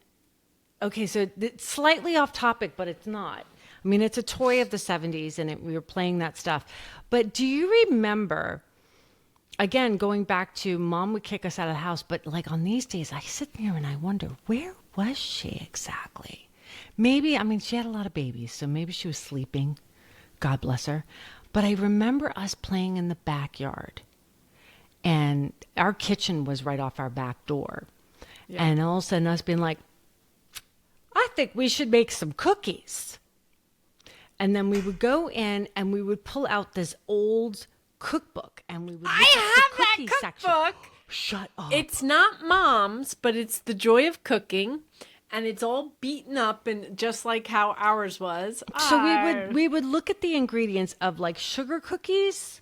okay, so it's slightly off topic, but it's not. I mean, it's a toy of the 70s, and we were playing that stuff. But do you remember, again, going back to Mom would kick us out of the house, but like on these days, I sit there and I wonder, where was she exactly? Maybe, I mean, she had a lot of babies, so maybe she was sleeping. God bless her. But I remember us playing in the backyard, and our kitchen was right off our back door. Yeah. And all of a sudden, us being like, I think we should make some cookies. And then we would go in and we would pull out this old cookbook and we would look at the cookie section. Shut up. It's not Mom's, but it's The Joy of Cooking, and it's all beaten up and just like how ours was. So we would look at the ingredients of like sugar cookies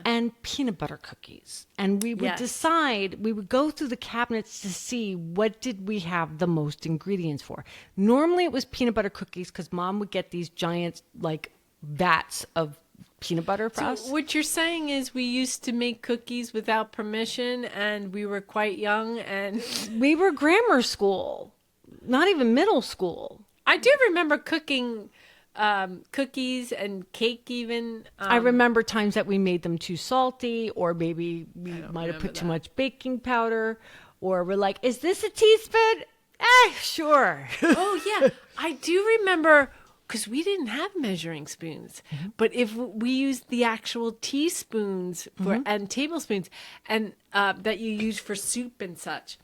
and peanut butter cookies, and we would decide. We would go through the cabinets to see what did we have the most ingredients for. Normally, it was peanut butter cookies because Mom would get these giant like vats of peanut butter for us. What you're saying is we used to make cookies without permission, and we were quite young, and we were grammar school, not even middle school. I do remember cooking cookies and cake even. I remember times that we made them too salty, or maybe we might have put too much baking powder, or we're like, is this a teaspoon? Sure. Oh, yeah. I do remember, because we didn't have measuring spoons, but if we used the actual teaspoons and tablespoons and that you use for soup and such.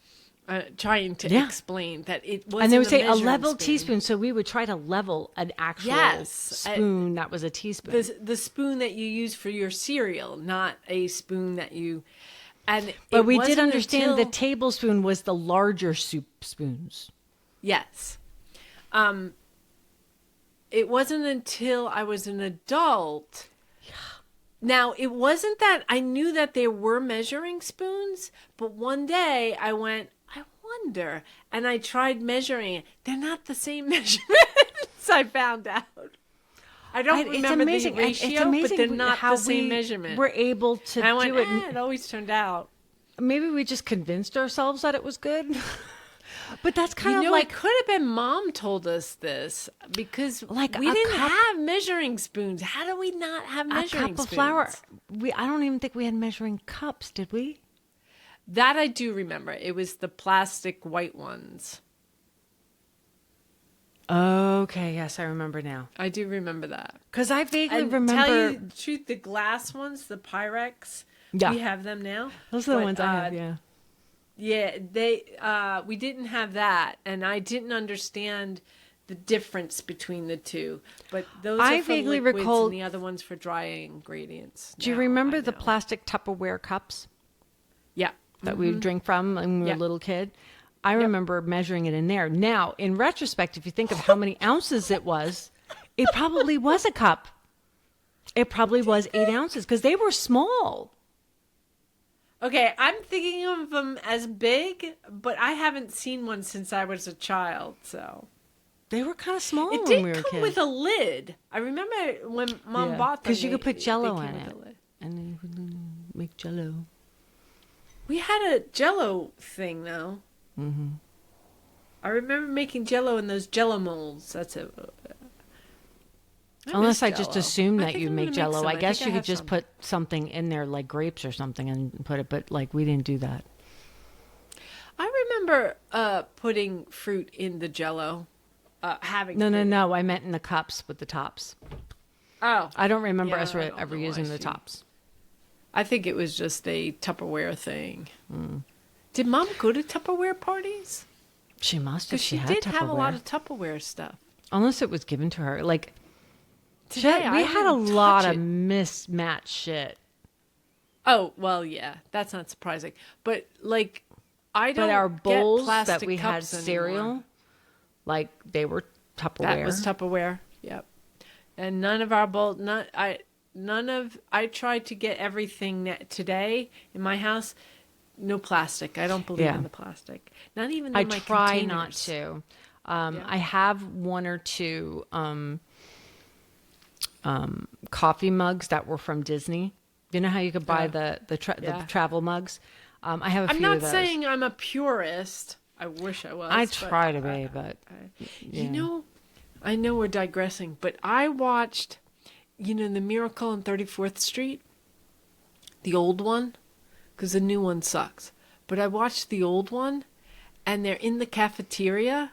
Trying to explain that it wasn't and they would say a level spoon. teaspoon, so we would try to level an actual spoon that was a teaspoon. The spoon that you use for your cereal, not a spoon that you. But we did understand the tablespoon was the larger soup spoons. Yes. It wasn't until I was an adult. Now, it wasn't that I knew that there were measuring spoons, but one day I went, I wonder, and I tried measuring it. They're not the same measurements, I found out. I don't remember the ratio, but they're not the same measurement. We're able to do it. It always turned out. Maybe we just convinced ourselves that it was good. But that's kind of like... it could have been Mom told us this, because like we didn't have measuring spoons. How do we not have measuring spoons? A cup of flour. I don't even think we had measuring cups, did we? That I do remember. It was the plastic white ones. Okay, yes, I remember now. I do remember that. Because I vaguely remember... Tell you the truth, the glass ones, the Pyrex, we have them now. Those are the ones I have, yeah. Yeah, we didn't have that, and I didn't understand the difference between the two. But those are for vaguely liquids recall... and the other ones for dry ingredients. Do you remember the plastic Tupperware cups? Yeah. That we would drink from when we were a little kid? I remember measuring it in there. Now, in retrospect, if you think of how many ounces it probably was a cup. It probably was 8 ounces because they were small. Okay, I'm thinking of them as big, but I haven't seen one since I was a child, so. They were kind of small when we were kids. It did come with a lid. I remember when Mom bought them. Because you could put Jell-O in it. And then you could make Jell-O. We had a Jell-O thing, though. Mm-hmm. I remember making Jell-O in those Jell-O molds. That's it. Unless I just assumed that you make Jell-O. I guess you could just put something in there like grapes or something and put it, but like we didn't do that. I remember putting fruit in the Jell-O. No. I meant in the cups with the tops. Oh. I don't remember us ever using the tops. I think it was just a Tupperware thing. Did Mom go to Tupperware parties? She must have. She did have a lot of Tupperware stuff. Unless it was given to her. Like, today, we had a lot of mismatched shit. Oh, well, yeah. That's not surprising. But, like, I don't But our bowls get plastic that we had cups cereal, anymore. like, they were Tupperware. That was Tupperware, yep. And none of our bowls, I tried to get everything today in my house, no plastic. I don't believe in the plastic. Not even in my containers. I try not to. I have one or two coffee mugs that were from Disney. You know how you could buy the travel mugs? I have a few of those. I'm not saying I'm a purist. I wish I was. I try to be, but... You know, I know we're digressing, but I watched, The Miracle on 34th Street, the old one, because the new one sucks. But I watched the old one, and they're in the cafeteria,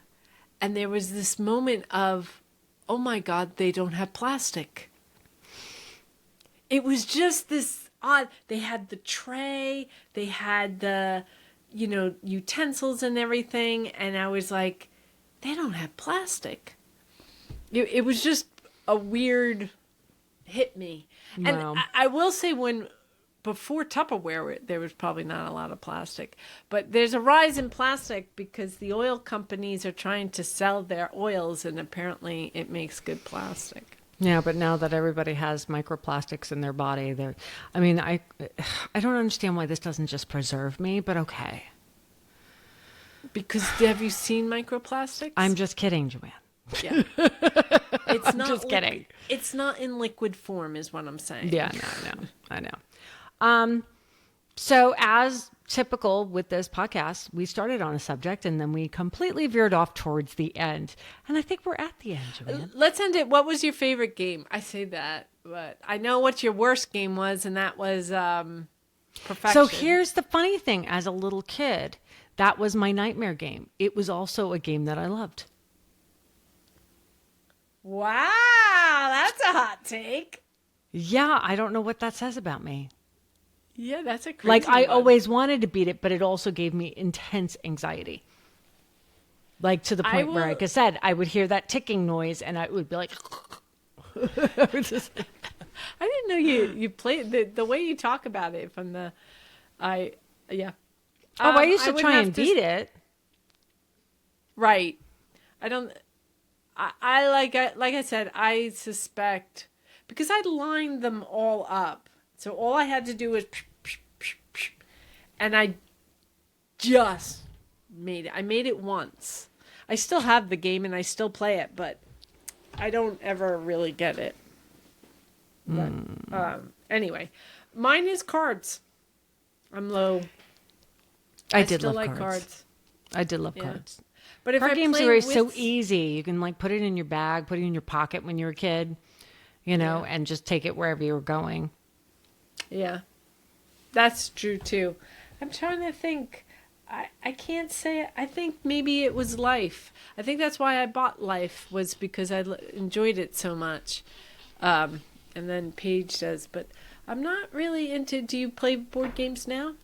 And there was this moment of, oh my God, they don't have plastic. It was just this odd. They had the tray, they had the, utensils and everything. And I was like, they don't have plastic. It was just a weird hit me. And Wow. I will say before Tupperware, there was probably not a lot of plastic. But there's a rise in plastic because the oil companies are trying to sell their oils, and apparently it makes good plastic. Yeah, but now that everybody has microplastics in their body, I don't understand why this doesn't just preserve me, but okay. Because have you seen microplastics? I'm just kidding, Joanne. Yeah. It's not Just kidding. It's not in liquid form, is what I'm saying. Yeah, no, I know. So as typical with this podcast, we started on a subject and then we completely veered off towards the end. And I think we're at the end, Joanne. Let's end it. What was your favorite game? I say that, but I know what your worst game was, and that was Perfection. So here's the funny thing. As a little kid, that was my nightmare game. It was also a game that I loved. Wow, that's a hot take. Yeah, I don't know what that says about me. Yeah, that's a crazy Like, I one. always wanted to beat it, but it also gave me intense anxiety. Like, to the point where, like I said, I would hear that ticking noise and I would be like... I didn't know you played the way you talk about it from the... Yeah. Oh, I used to would try have and to- beat it. Right. I don't... like I said, I suspect... Because I lined them all up. So all I had to do was... And I just made it. I made it once. I still have the game and I still play it, but I don't ever really get it. But, anyway, mine is cards. I'm low. I did still love like cards. I did love Yeah. cards. But if Card I games play are so with- easy. You can like put it in your bag, put it in your pocket when you were a kid, and just take it wherever you were going. Yeah, that's true too. I'm trying to think. I can't say it. I think maybe it was Life. I think that's why I bought Life, was because I enjoyed it so much. And then Paige does, but I'm not really into... Do you play board games now?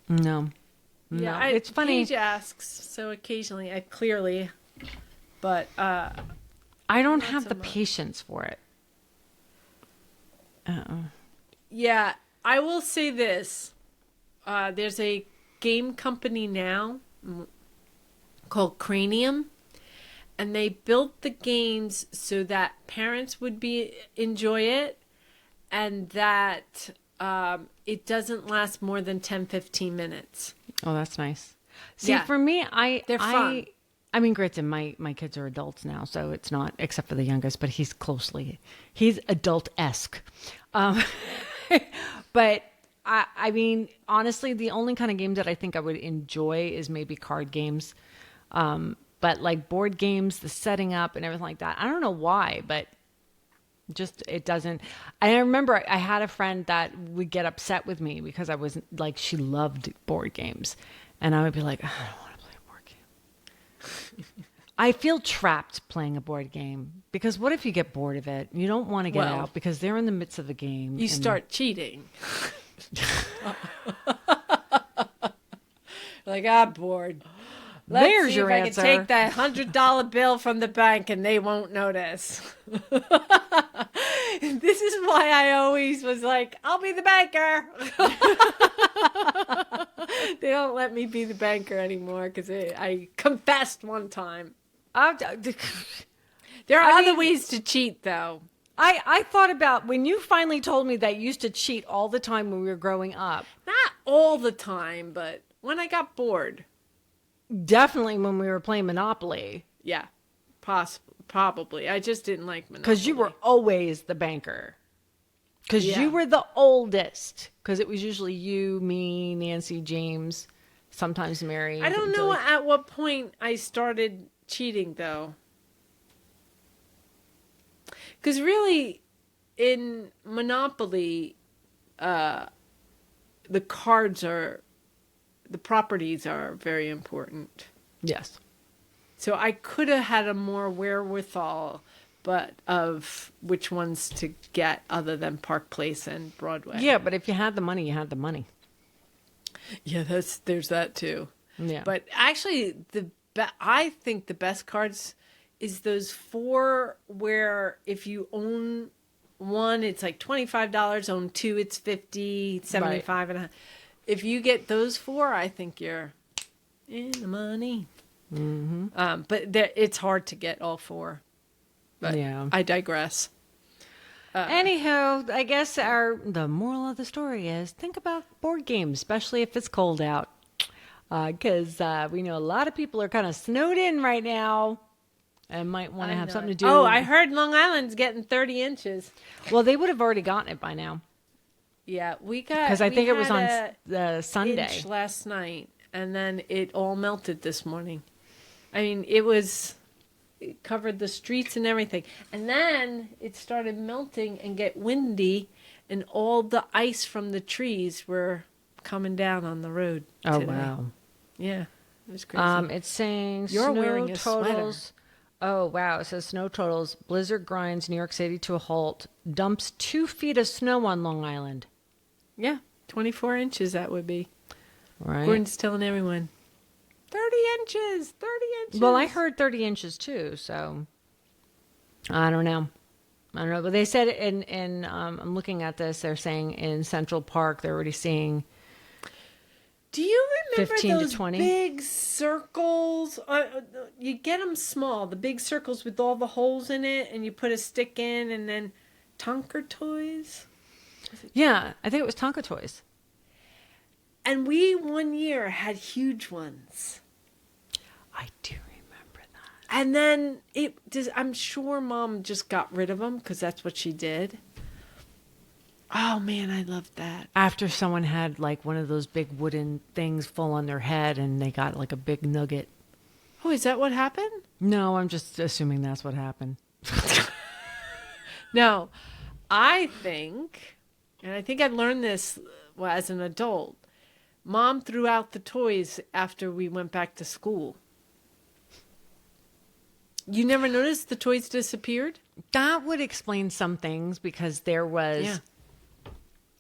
No. Yeah, No. It's funny. Paige asks, so occasionally, but I don't not have so the much. patience for it. yeah, I will say this. There's a game company now called Cranium, and they built the games so that parents would enjoy it, and that it doesn't last more than 10-15 minutes. Oh, that's nice. See, Yeah. for me, They're fun. I mean, granted, my kids are adults now, so it's not, except for the youngest, but he's adult-esque. But I mean, honestly, the only kind of game that I think I would enjoy is maybe card games. But like board games, the setting up and everything like that, I don't know why, but just it doesn't. I remember I had a friend that would get upset with me because I was like, she loved board games, and I would be like, I don't want to play a board game. I feel trapped playing a board game because what if you get bored of it? You don't want to get Well, out because they're in the midst of the game. You start cheating. Like, I'm bored. Let's There's see your if answer. I can take that $100 bill from the bank and they won't notice. This is why I always was like, I'll be the banker. They don't let me be the banker anymore because I confessed one time. There are other ways to cheat, though. I thought about when you finally told me that you used to cheat all the time when we were growing up. Not all the time, but when I got bored. Definitely when we were playing Monopoly. Yeah, probably. I just didn't like Monopoly. Because you were always the banker. Because Yeah. you were the oldest. Because it was usually you, me, Nancy, James, sometimes Mary. I don't know Julie. at what point I started cheating, though. Because really, in Monopoly, the properties are very important. Yes. So I could have had a more wherewithal, but of which ones to get other than Park Place and Broadway. Yeah, but if you had the money, you had the money. Yeah, there's that too. Yeah. But actually, I think the best cards is those 4 where if you own one, it's like $25. Own 2, it's $50, $75, and if you get those 4, I think you're in the money. Mm-hmm. But it's hard to get all 4. But Yeah. I digress. Anywho, I guess the moral of the story is think about board games, especially if it's cold out. Because we know a lot of people are kind of snowed in right now and might want to have something to do. Oh, I heard Long Island's getting 30 inches. Well, they would have already gotten it by now. Yeah, we got... Because I think it was on the Sunday. Inch last night, and then it all melted this morning. I mean, it covered the streets and everything. And then it started melting and get windy, and all the ice from the trees were coming down on the road Oh, today. wow. Yeah, it was crazy. It's saying You're snow wearing a totals. sweater. Oh, wow. It says snow totals. Blizzard grinds New York City to a halt. Dumps 2 feet of snow on Long Island. Yeah, 24 inches that would be. Right. Gordon's telling everyone, 30 inches, 30 inches. Well, I heard 30 inches too, so I don't know. But they said I'm looking at this, they're saying in Central Park, they're already seeing Do you remember 15 to those 20? big circles? You get them small, the big circles with all the holes in it, and you put a stick in, and then Tonka toys. Yeah, I think it was Tonka toys. And we one year had huge ones. I do remember that. And then I'm sure Mom just got rid of them because that's what she did. Oh man, I loved that. After someone had like one of those big wooden things fall on their head and they got like a big nugget. Oh, is that what happened? No, I'm just assuming that's what happened. No, I think, and I think I learned this as an adult, Mom threw out the toys after we went back to school. You never noticed the toys disappeared? That would explain some things because there was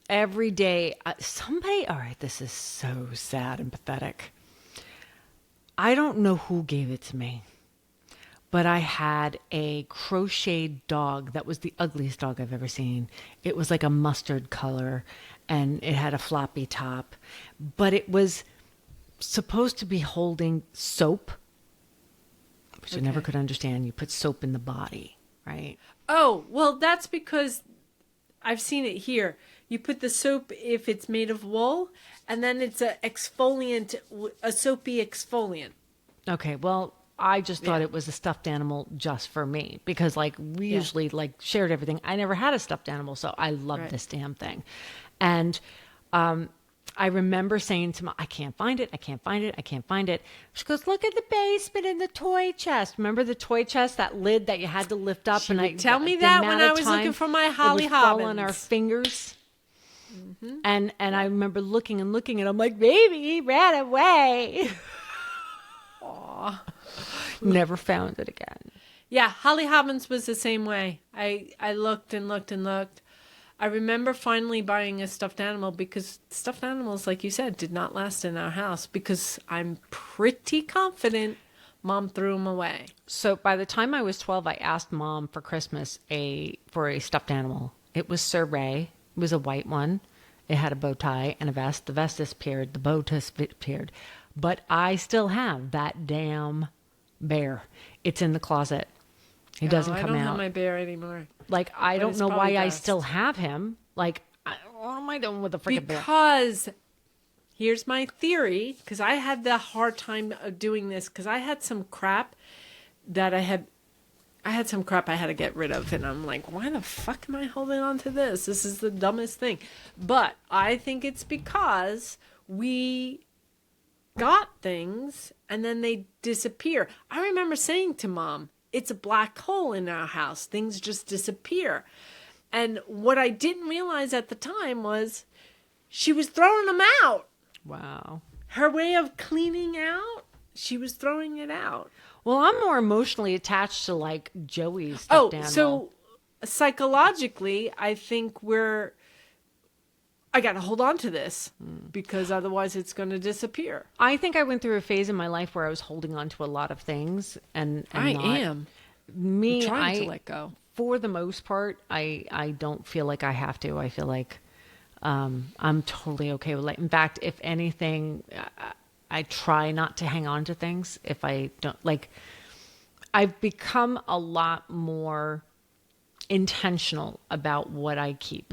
every day somebody. All right, this is so sad and pathetic. I don't know who gave it to me, but I had a crocheted dog that was the ugliest dog I've ever seen. It was like a mustard color and it had a floppy top, but it was supposed to be holding soap, which I never could understand. You put soap in the body, right? Oh, well, that's because I've seen it here. You put the soap if it's made of wool, and then it's a exfoliant, a soapy exfoliant. Okay, well, I just thought it was a stuffed animal just for me because like we usually like shared everything. I never had a stuffed animal, so I loved this damn thing. And I remember saying to Mom, I can't find it. I can't find it. I can't find it. She goes, look at the basement in the toy chest. Remember the toy chest, that lid that you had to lift up? She would tell me that when I was looking for my Holly Hobbins. It would fall on Hobbins. our fingers. Mm-hmm. And I remember looking and looking, and I'm like, baby, he ran away. Aw. Never found it again. Yeah, Holly Hobbins was the same way. I looked and looked and looked. I remember finally buying a stuffed animal because stuffed animals, like you said, did not last in our house because I'm pretty confident Mom threw them away. So by the time I was 12, I asked Mom for Christmas for a stuffed animal. It was Sir Ray. It was a white one. It had a bow tie and a vest. The vest disappeared. The bow disappeared. But I still have that damn bear. It's in the closet. He doesn't come out. I don't have my bear anymore. Like, I don't know why I best. still have him. Like, what am I doing with the freaking bear? Because, here's my theory, because I had the hard time of doing this, because I had some crap that I had some crap I had to get rid of, and I'm like, why the fuck am I holding on to this? This is the dumbest thing. But I think it's because we got things, and then they disappear. I remember saying to Mom, it's a black hole in our house. Things just disappear. And what I didn't realize at the time was she was throwing them out. Wow. Her way of cleaning out, she was throwing it out. Well, I'm more emotionally attached to like Joey's stuffed animal. So psychologically, I think I got to hold on to this because otherwise it's going to disappear. I think I went through a phase in my life where I was holding on to a lot of things, and I not am me. trying to let go. For the most part, I don't feel like I have to. I feel like I'm totally okay with it. In fact, if anything, I try not to hang on to things. If I don't like, I've become a lot more intentional about what I keep.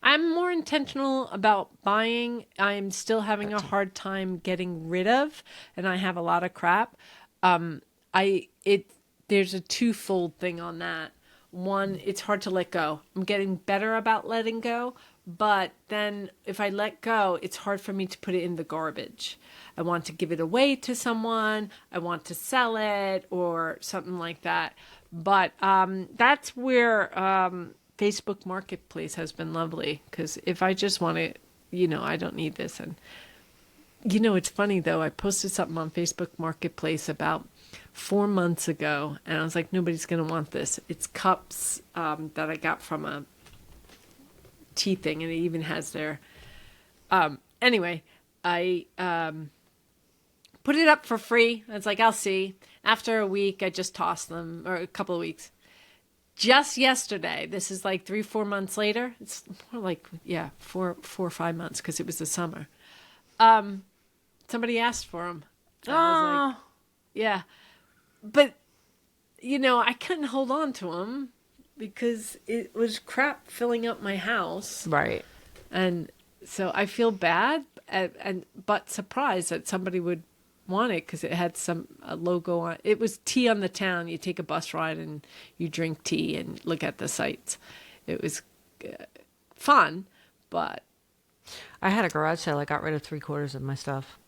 I'm more intentional about buying. I'm still having a hard time getting rid of, and I have a lot of crap. There's a twofold thing on that. One, it's hard to let go. I'm getting better about letting go, but then if I let go, it's hard for me to put it in the garbage. I want to give it away to someone. I want to sell it or something like that. But that's where Facebook Marketplace has been lovely, because if I just want to, I don't need this. And, it's funny, though. I posted something on Facebook Marketplace about 4 months ago, and I was like, nobody's going to want this. It's cups that I got from a tea thing, and it even has their... Anyway, I put it up for free. I was like, I'll see. After a week, I just tossed them, or a couple of weeks. Just yesterday, this is like 3-4 months later. It's more like, 4 or 5 months, because it was the summer. Somebody asked for them. I was like, yeah. But, I couldn't hold on to them because it was crap filling up my house. Right. And so I feel bad, but surprised that somebody would want it because it had a logo on it. It was tea on the town. You take a bus ride and you drink tea and look at the sights. It was fun, but... I had a garage sale. I got rid of 3/4 of my stuff.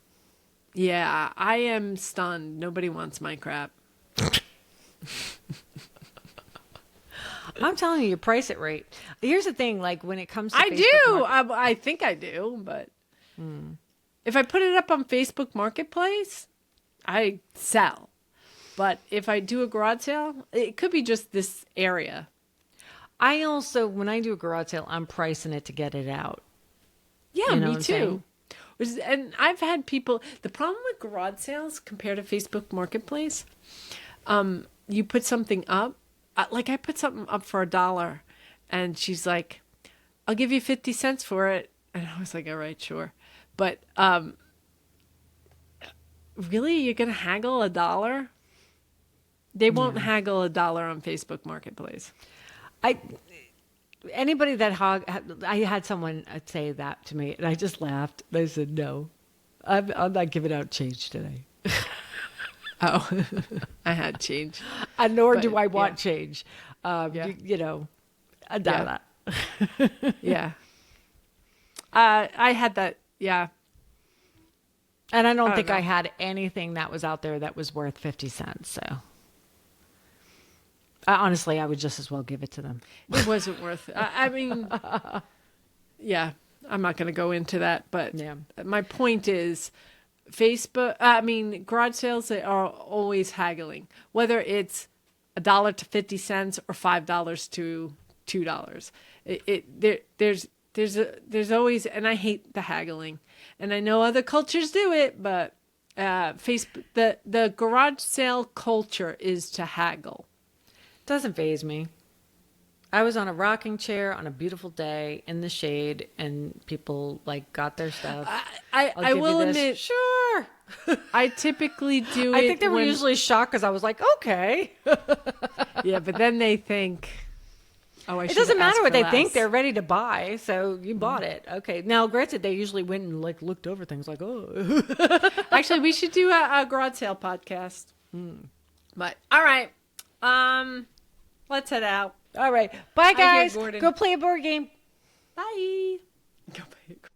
Yeah, I am stunned. Nobody wants my crap. I'm telling you, price it right. Here's the thing, like when it comes to I Facebook do. I think I do, but if I put it up on Facebook Marketplace, I sell. But if I do a garage sale, it could be just this area. I also, when I do a garage sale, I'm pricing it to get it out. Yeah, You know me what I'm too. And I've had people, the problem with garage sales compared to Facebook Marketplace, you put something up, like I put something up for $1 and she's like, I'll give you 50 cents for it. And I was like, all right, sure. But really, you're going to haggle $1? They won't haggle $1 on Facebook Marketplace. Anybody that I had someone say that to me, and I just laughed. I said, "No, I'm not giving out change today." Oh, I had change, nor do I want change. I doubt that. Yeah, I had that. Yeah, and I don't think I had anything that was out there that was worth 50 cents. So. Honestly, I would just as well give it to them. It wasn't worth it. I mean, yeah, I'm not going to go into that. But my point is, garage sales are always haggling. Whether it's $1 to 50 cents or $5 to $2. There's always, and I hate the haggling. And I know other cultures do it, but Facebook, the garage sale culture is to haggle. Doesn't faze me. I was on a rocking chair on a beautiful day in the shade, and people got their stuff. I will admit, sure. I typically do it. I think they were usually shocked because I was like, okay. Yeah, but then they think, it doesn't matter what they think. They're ready to buy, so you bought it. Okay. Now, granted, they usually went and looked over things like, oh. Actually, we should do a garage sale podcast. But all right. Let's head out. All right. Bye, guys. Go play a board game. Bye. Go play a